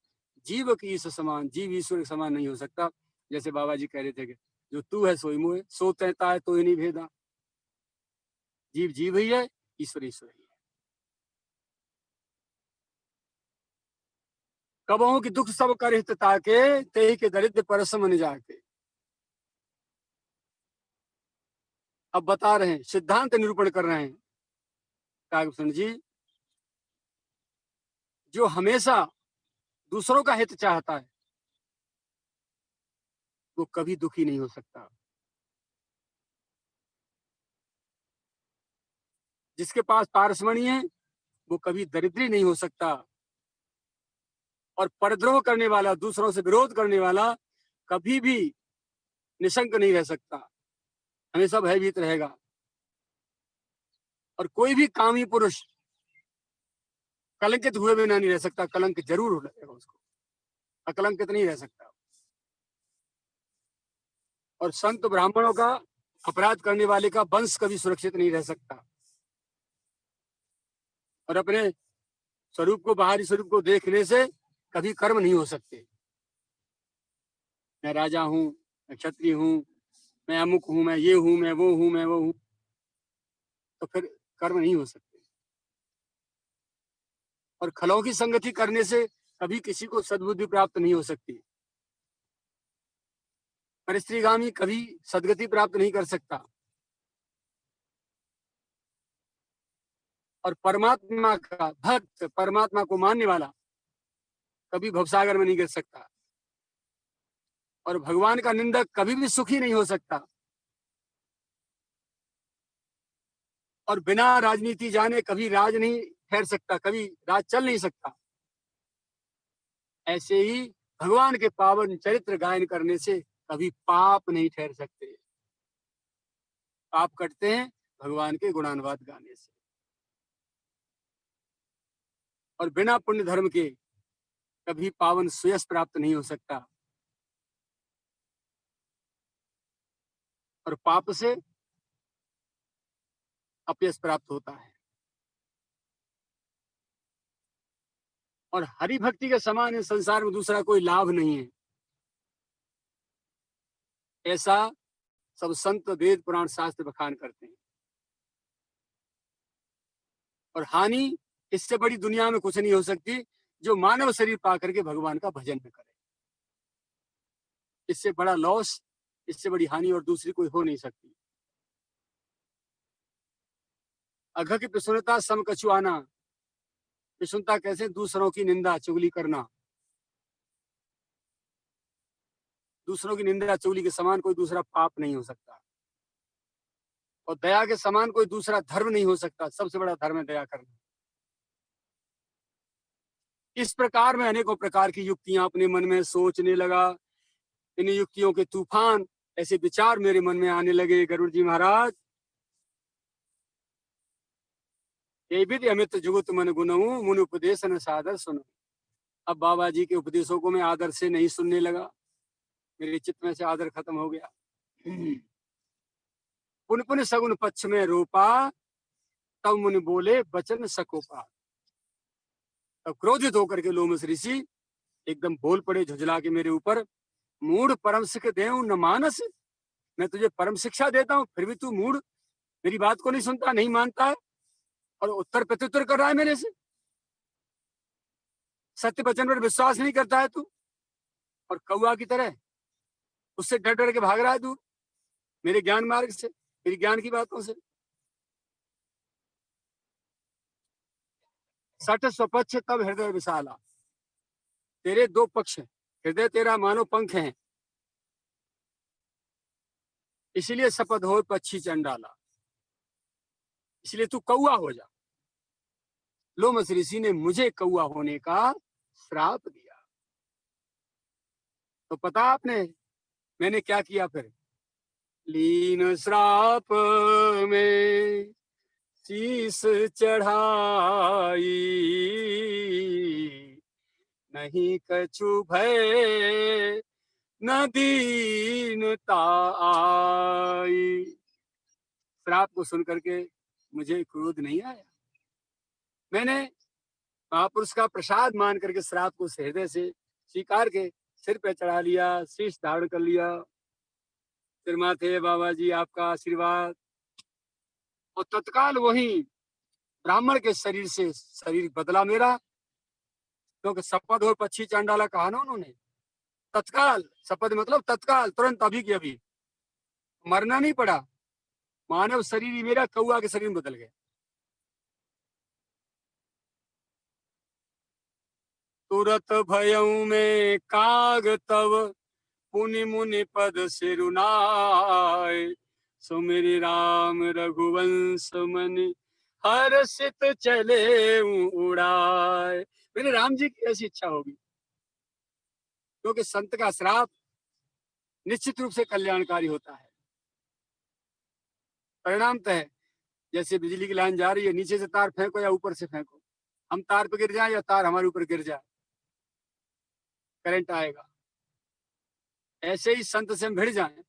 जीव की ईश समान, जीव ईश्वर के समान नहीं हो सकता। जैसे बाबा जी कह रहे थे कि जो तू है सोई मोह, सो तैता है तो ही नहीं भेदा। जीव जीव ही है, ईश्वर ईश्वर ही है। कबहू की दुख सब कर हित ताके, तेहि के दरिद्र परस मन जाके। अब बता रहे हैं, सिद्धांत निरूपण कर रहे हैं कागभूषण जी। जो हमेशा दूसरों का हित चाहता है वो कभी दुखी नहीं हो सकता। जिसके पास पारसमणि है वो कभी दरिद्री नहीं हो सकता। और परद्रोह करने वाला, दूसरों से विरोध करने वाला कभी भी निशंक नहीं रह सकता, हमेशा भयभीत रहेगा। और कोई भी कामी पुरुष कलंकित हुए बिना नहीं रह सकता, कलंक जरूर रहेगा उसको, अकलंकित नहीं रह सकता। और संत ब्राह्मणों का, अपराध करने वाले का वंश कभी सुरक्षित नहीं रह सकता। और अपने स्वरूप को, बाहरी स्वरूप को देखने से कभी कर्म नहीं हो सकते। मैं राजा हूं, मैं क्षत्रिय हूं, मैं अमुक हूं, मैं ये हूं, मैं वो हूं, मैं वो हूं, तो फिर कर्म नहीं हो सकते। और खलों की संगति करने से कभी किसी को सद्बुद्धि प्राप्त नहीं हो सकती। परिस्त्रीगामी कभी सदगति प्राप्त नहीं कर सकता। और परमात्मा का भक्त, परमात्मा को मानने वाला कभी भवसागर में नहीं गिर सकता। और भगवान का निंदक कभी भी सुखी नहीं हो सकता। और बिना राजनीति जाने कभी राज नहीं ठहर सकता, कभी राज चल नहीं सकता। ऐसे ही भगवान के पावन चरित्र गायन करने से कभी पाप नहीं ठहर सकते। पाप कटते हैं भगवान के गुणानुवाद गाने से। और बिना पुण्य धर्म के कभी पावन सुयश प्राप्त नहीं हो सकता। और पाप से अपयश प्राप्त होता है। और हरि भक्ति के समान इस संसार में दूसरा कोई लाभ नहीं है। ऐसा सब संत, वेद, पुराण, शास्त्र बखान करते हैं। और हानि इससे बड़ी दुनिया में कुछ नहीं हो सकती, जो मानव शरीर पा करके भगवान का भजन न करे। इससे बड़ा लॉस, इससे बड़ी हानि और दूसरी कोई हो नहीं सकती। अघ की प्रसन्नता सम कछुआना। प्रसन्नता कैसे? दूसरों की निंदा चुगली करना। दूसरों की निंदा चुगली के समान कोई दूसरा पाप नहीं हो सकता। और दया के समान कोई दूसरा धर्म नहीं हो सकता। सबसे बड़ा धर्म है दया करना। इस प्रकार में अनेकों प्रकार की युक्तियां अपने मन में सोचने लगा। इन युक्तियों के तूफान, ऐसे विचार मेरे मन में आने लगे। गरुड़ जी महाराज, ये विधि अमित जुगुत मन गुनऊ, मुन उपदेश न सादर सुनो। अब बाबा जी के उपदेशों को मैं आदर से नहीं सुनने लगा, मेरे चित्त में से आदर खत्म हो गया। पुन पुन सगुन पक्ष में रोपा, तब मुनि बोले बचन सकोपा। तब क्रोधित होकर के लोमस ऋषि एकदम बोल पड़े झुझला के मेरे ऊपर। मूढ़ परम सिख देऊं न मानस। मैं तुझे परम शिक्षा देता हूँ, फिर भी तू मूढ़ मेरी बात को नहीं सुनता, नहीं मानता है, और उत्तर प्रत्युत्तर कर रहा है मेरे से। सत्य वचन पर विश्वास नहीं करता है तू, और कौआ की तरह उससे डर डर के भाग रहा है तू मेरे ज्ञान मार्ग से, मेरी ज्ञान की बातों से। सठ स्वपक्ष तब हृदय विशाला। तेरे दो पक्ष हैं, हृदय तेरा मानो पंख है, इसलिए शपथ हो पक्षी चंडाला। इसलिए तू कौआ हो जा। लोमस ऋषि ने मुझे कौआ होने का श्राप दिया। तो पता आपने मैंने क्या किया फिर? लीन श्राप में शीस चढ़ाई, नहीं कछु भय न दीनता आई। श्राप को सुन करके मुझे क्रोध नहीं आया। मैंने महापुरुष का प्रसाद मान करके श्राप को हृदय से स्वीकार के सिर पे चढ़ा लिया, शीश धारण कर लिया। सिर माथे बाबा जी आपका आशीर्वाद। और तत्काल वही ब्राह्मण के शरीर से शरीर बदला मेरा, क्योंकि शपथ और पक्षी चांडाला कहा ना उन्होंने। तत्काल शपथ मतलब तत्काल, तुरंत, अभी की अभी। मरना नहीं पड़ा, मानव शरीर ही मेरा कौआ के शरीर में बदल गया। तुरत भयऊ में काग तव पुनि मुनि पद सिरुनाय। सुमिरि राम रघुवंश मनि हर्षित चले उड़ाए। मेरे राम जी की ऐसी इच्छा होगी, क्योंकि संत का श्राप निश्चित रूप से कल्याणकारी होता है। परिणामतः जैसे बिजली की लाइन जा रही है, नीचे से तार फेंको या ऊपर से फेंको, हम तार पे गिर जाए या तार हमारे ऊपर गिर जाए, करंट आएगा। ऐसे ही संत से हम भिड़ जाएं,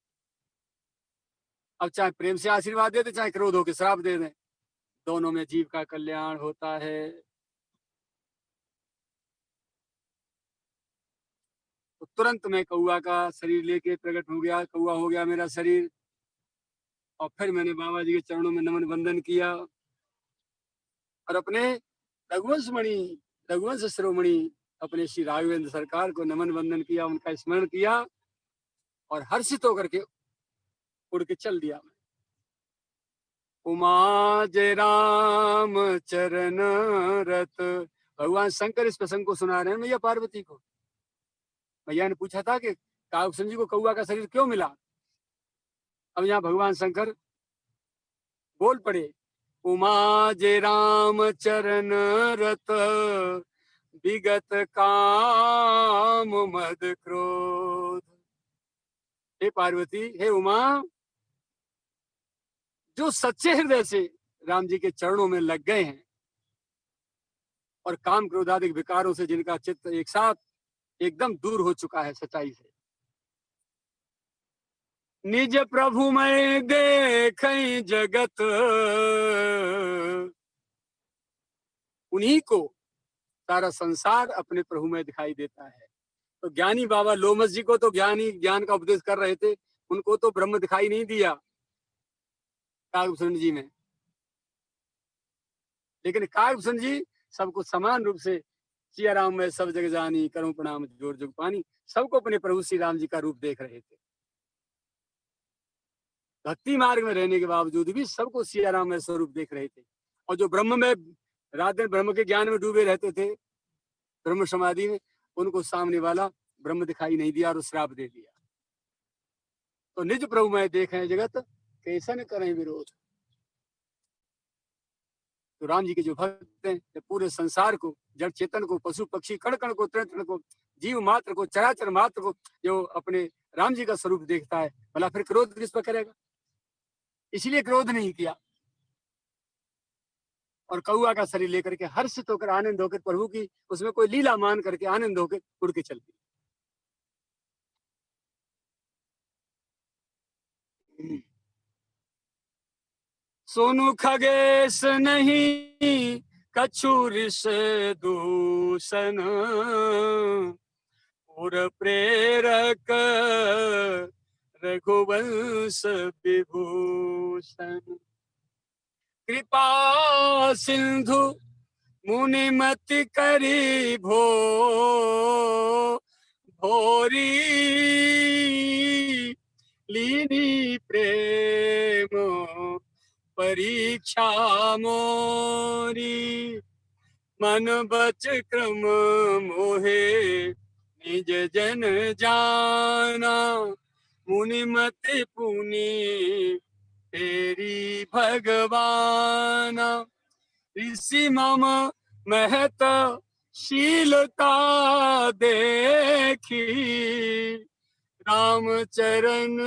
अब चाहे प्रेम से आशीर्वाद दे दे, चाहे क्रोध होकर श्राप दे दें, दोनों में जीव का कल्याण होता है। तो तुरंत मैं कौआ का शरीर लेके प्रकट हो गया, कौआ हो गया मेरा शरीर। और फिर मैंने बाबा जी के चरणों में नमन वंदन किया और अपने रघुवंश मणि, रघुवंश शिरोमणि अपने श्री राघवेंद्र सरकार को नमन वंदन किया, उनका स्मरण किया और हर्षित होकर के उड़ के चल दिया। उमा जय राम चरण रत। भगवान शंकर इस प्रसंग को सुना रहे हैं मैया पार्वती को। मैया ने पूछा था कि कागभूषण जी को कौआ का शरीर क्यों मिला। अब यहाँ भगवान शंकर बोल पड़े, उमा जय राम चरण रत विगत काम मद क्रोध। हे पार्वती, हे उमा, जो सच्चे हृदय से राम जी के चरणों में लग गए हैं और काम क्रोधादिक विकारों से जिनका चित्त एक साथ एकदम दूर हो चुका है सच्चाई से, निज प्रभु मैं देख जगत, उन्हीं को सारा संसार अपने प्रभु में दिखाई देता है। तो ज्ञानी बाबा लोमस जी को तो ज्ञानी ज्ञान का उपदेश कर रहे थे, उनको तो ब्रह्म दिखाई नहीं दिया कागभूषण जी में, लेकिन कागभूषण जी सबको समान रूप से सिया राम में सब जग जानी, करूं प्रणाम जोर जुग पानी, सबको अपने प्रभु श्री राम जी का रूप देख रहे थे। भक्ति मार्ग में रहने के बावजूद भी सबको सिया राम में स्वरूप देख रहे थे। और जो ब्रह्म में रात दिन ब्रह्म के ज्ञान में डूबे रहते थे, ब्रह्म समाधि में, उनको सामने वाला ब्रह्म दिखाई नहीं दिया और श्राप दे दिया। तो निज प्रभु में देखें जगत, कैसन करें विरोध। तो राम जी के जो भक्त हैं, पूरे संसार को, जड़ चेतन को, पशु पक्षी, कण कण को, तृण तृण को, जीव मात्र को, चराचर मात्र को जो अपने राम जी का स्वरूप देखता है, भला फिर क्रोध किस पर करेगा। इसलिए क्रोध नहीं किया और कौआ का शरीर लेकर के हर्षित होकर, आनंद होकर, प्रभु की उसमें कोई लीला मान करके आनंद होकर उड़ के चल दी। सोनु खगेश नहीं कछु ऋष दूषण, और प्रेरक रघुवंश विभूषण। कृपा सिंधु मुनिमति करी भोरी, लीनी प्रेम परीक्षा मोरी। मन बच क्रम मोहे निज जन जाना, मुनिमति पुनि तेरी भगवाना। ऋषि मम महत शीलता देखी, रामचरण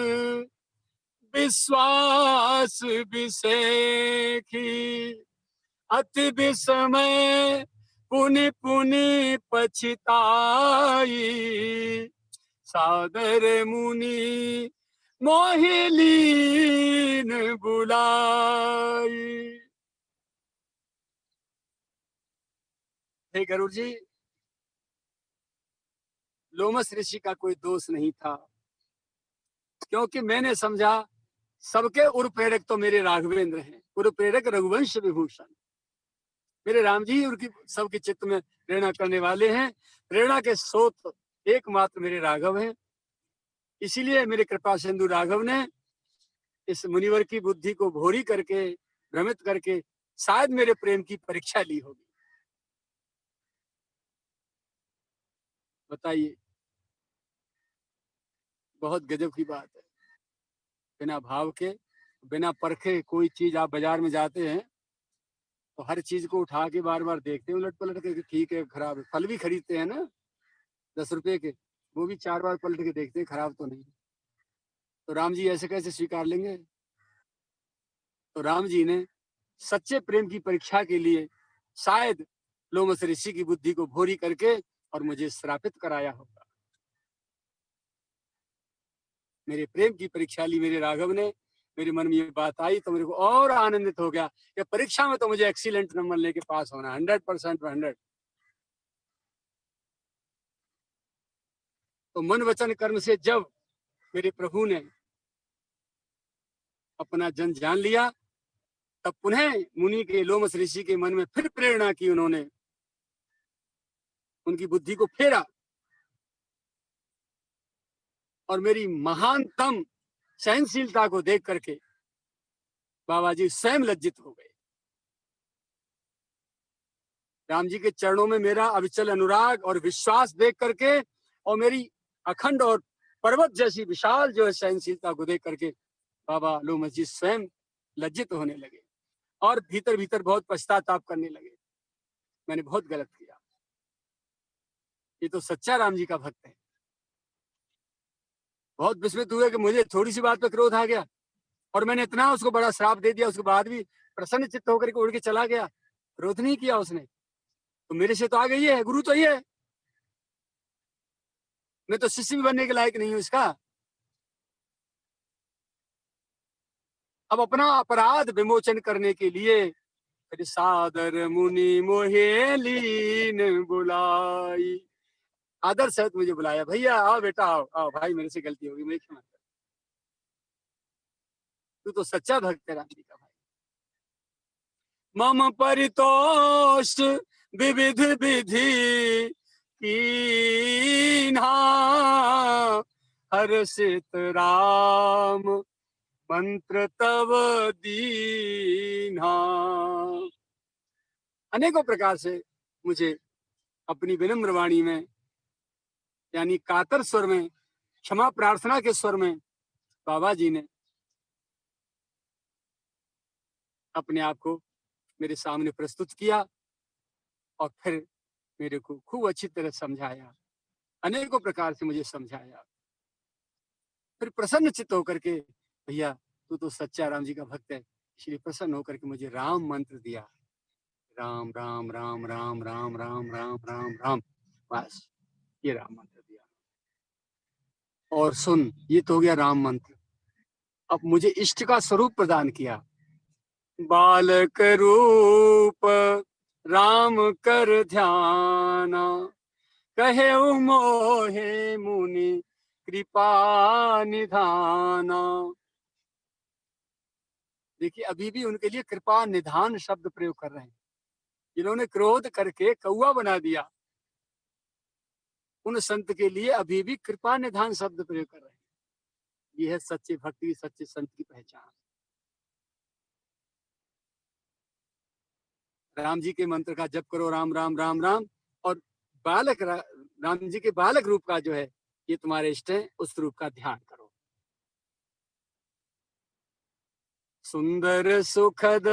विश्वास विसेखी। अति विस्मय पुनि पुनि पछिताई, सादर मुनि मोहिलीन बुलाई। हे गरुड़ जी, लोमस ऋषि का कोई दोष नहीं था, क्योंकि मैंने समझा सबके उर प्रेरक तो मेरे राघवेंद्र हैं, उर प्रेरक रघुवंश विभूषण मेरे राम जी, उनकी सबके चित्त में प्रेरणा करने वाले हैं। प्रेरणा के स्रोत एकमात्र मेरे राघव हैं। इसीलिए मेरे कृपा सिंधु राघव ने इस मुनिवर की बुद्धि को भोरी करके, भ्रमित करके शायद मेरे प्रेम की परीक्षा ली होगी। बताइए, बहुत गजब की बात है। बिना भाव के, बिना परखे कोई चीज आप बाजार में जाते हैं तो हर चीज को उठा के बार बार देखते हैं उलट पलट के, ठीक है खराब है। फल भी खरीदते हैं ना 10 रुपए के, वो भी 4 बार पलट के देखते हैं खराब तो नहीं। तो राम जी ऐसे कैसे स्वीकार लेंगे? तो राम जी ने सच्चे प्रेम की परीक्षा के लिए शायद लोमस ऋषि की बुद्धि को भोरी करके और मुझे श्रापित कराया होगा। मेरे प्रेम की परीक्षा ली मेरे राघव ने। मेरे मन में ये बात आई तो मेरे को और आनंदित हो गया कि परीक्षा में तो मुझे एक्सीलेंट नंबर लेके पास होना, 100% 100। तो मन वचन कर्म से जब मेरे प्रभु ने अपना जन जान लिया, तब पुनः मुनि के लोमस ऋषि के मन में फिर प्रेरणा की उन्होंने, उनकी बुद्धि को फेरा और मेरी महानतम सहनशीलता को देख करके बाबा जी स्वयं लज्जित हो गए। राम जी के चरणों में मेरा अविचल अनुराग और विश्वास देख करके और मेरी अखंड और पर्वत जैसी विशाल जो है सहनशीलता को देख करके बाबा लोमस जी स्वयं लज्जित होने लगे और भीतर भीतर बहुत पश्चाताप करने लगे, मैंने बहुत गलत किया। ये तो सच्चा राम जी का भक्त है। बहुत विस्मित हुए कि मुझे थोड़ी सी बात पे क्रोध आ गया और मैंने इतना उसको बड़ा श्राप दे दिया, उसके बाद भी प्रसन्न चित्त होकर के उड़ के चला गया, क्रोध नहीं किया उसने। तो मेरे से तो आ गई है, गुरु तो ये है, मैं तो शिष्य भी बनने के लायक नहीं हूं इसका। अब अपना अपराध विमोचन करने के लिए फिर सादर मुनि मोहे लीन बुलाई, आदर सहित मुझे बुलाया, भैया आओ बेटा आओ, आओ भाई मेरे से गलती होगी, मैं क्षमा कर, तू तो सच्चा भक्त है राम जी का भाई। मम परितोष विविध विधि कीन्हा, हर्षित राम मंत्र तव दीन्हा। अनेकों प्रकार से मुझे अपनी विनम्र वाणी में, यानी कातर स्वर में, क्षमा प्रार्थना के स्वर में बाबा जी ने अपने आप को मेरे सामने प्रस्तुत किया और फिर मेरे को खूब अच्छी तरह समझाया, अनेकों प्रकार से मुझे समझाया। फिर प्रसन्न चित्त होकर के, भैया तू तो सच्चा राम जी का भक्त है, इसलिए प्रसन्न होकर के मुझे राम मंत्र दिया, राम राम राम राम राम राम राम राम राम, बस ये राम मंत्र दिया। और सुन, ये तो हो गया राम मंत्र। अब मुझे इष्ट का स्वरूप प्रदान किया, बालक रूप राम कर ध्याना, कहे मोहे मुनि कृपा निधाना। देखिए अभी भी उनके लिए कृपा निधान शब्द प्रयोग कर रहे हैं। जिन्होंने क्रोध करके कौआ बना दिया, उन संत के लिए अभी भी कृपा निधान शब्द प्रयोग कर रहे हैं। ये है सच्चे भक्ति, सच्चे संत की पहचान। राम जी के मंत्र का जप करो, राम राम राम राम, और राम जी के बालक रूप का जो है ये तुम्हारे इष्ट है, उस रूप का ध्यान करो। सुंदर सुखद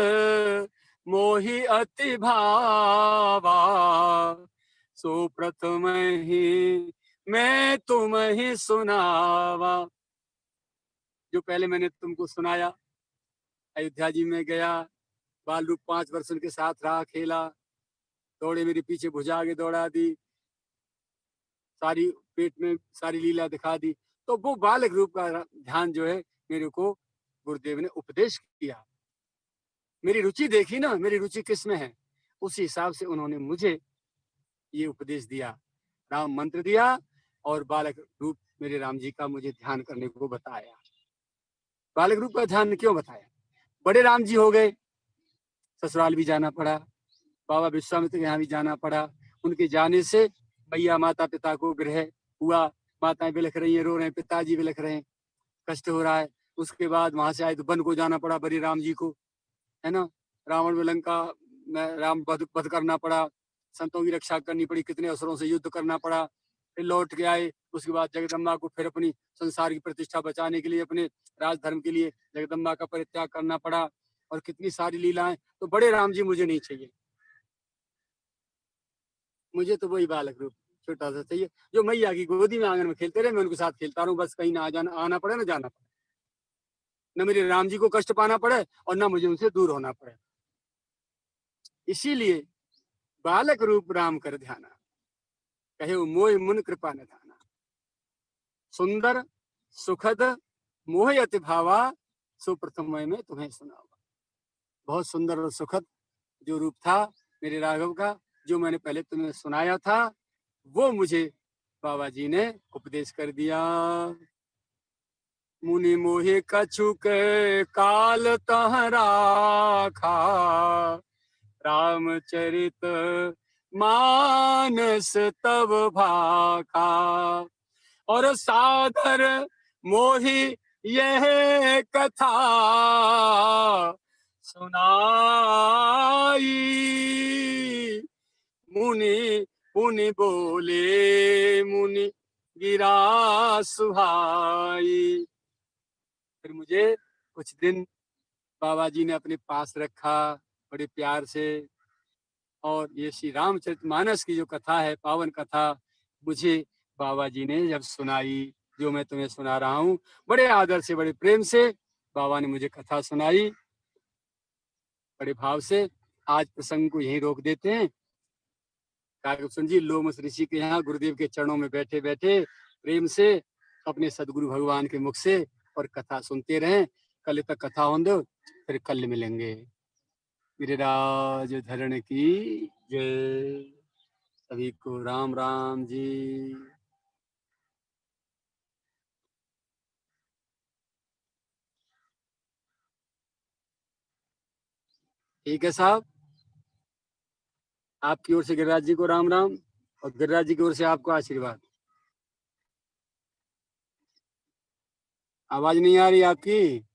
मोहि अति भावा, सो प्रथम ही मैं तुम ही सुनावा। जो पहले मैंने तुमको सुनाया, अयोध्या जी में गया, बाल रूप 5 वर्ष उनके साथ रहा, खेला, दौड़े मेरे पीछे, भुजा आगे दौड़ा दी, सारी पेट में सारी लीला दिखा दी। तो वो बालक रूप का ध्यान जो है मेरे को गुरुदेव ने उपदेश किया। मेरी रुचि देखी ना, मेरी रुचि किस में है, उसी हिसाब से उन्होंने मुझे ये उपदेश दिया, राम मंत्र दिया और बालक रूप मेरे राम जी का मुझे ध्यान करने को बताया। बालक रूप का ध्यान क्यों बताया? बड़े राम जी हो गए, ससुराल भी जाना पड़ा, बाबा विश्वामित्र के यहाँ भी जाना पड़ा। उनके जाने से भैया माता पिता को ग्रह हुआ, माताएं बिलख रही हैं, रो रहे हैं, पिताजी बिलख रहे हैं, कष्ट हो रहा है। उसके बाद वहां से आए तो वन को जाना पड़ा बड़े राम जी को, है ना। रावण में लंका में राम वध करना पड़ा, संतों की रक्षा करनी पड़ी, कितने असुरों से युद्ध करना पड़ा। फिर लौट के आए, उसके बाद जगदम्बा को फिर अपनी संसार की प्रतिष्ठा बचाने के लिए, अपने राजधर्म के लिए जगदम्बा का परित्याग करना पड़ा, और कितनी सारी लीलाएं। तो बड़े राम जी मुझे नहीं चाहिए, मुझे तो वही बालक रूप छोटा सा चाहिए, जो मैया की गोदी में आंगन में खेलते रहे, मैं उनके साथ खेलता रहूं, बस कहीं ना आना पड़े ना जाना पड़े, न मेरे राम जी को कष्ट पाना पड़े और ना मुझे उनसे दूर होना पड़े। इसीलिए बालक रूप राम कर ध्याना, कहे मोह मुन कृपा निधाना। सुंदर सुखद मोह अति भावा, सुप्रथम में तुम्हें सुनावा। बहुत सुंदर और सुखद जो रूप था मेरे राघव का, जो मैंने पहले तुम्हें सुनाया था, वो मुझे बाबा जी ने उपदेश कर दिया। मुनि मोहे कछुक काल तह राखा, रामचरित मानस तब भाखा। और सादर मोहि यह कथा सुनाई। मुनि पुनि बोले मुनि गिरा सुहाई। फिर मुझे कुछ दिन बाबा जी ने अपने पास रखा बड़े प्यार से, और ये श्री रामचरितमानस की जो कथा है, पावन कथा, मुझे बाबा जी ने जब सुनाई, जो मैं तुम्हें सुना रहा हूँ, बड़े आदर से बड़े प्रेम से बाबा ने मुझे कथा सुनाई, बड़े भाव से। आज प्रसंग को यहीं रोक देते हैं। सुन जी, लोमस ऋषि के यहाँ गुरुदेव के चरणों में बैठे बैठे प्रेम से अपने सदगुरु भगवान के मुख से और कथा सुनते रहें। कल तक कथा हों दो, फिर कल मिलेंगे। गिरिराज धरण की जय। सभी को राम राम जी। ठीक है साहब, आपकी ओर से गिरिराज जी को राम राम, और गिरिराज जी की ओर से आपको आशीर्वाद। आवाज नहीं आ रही आपकी?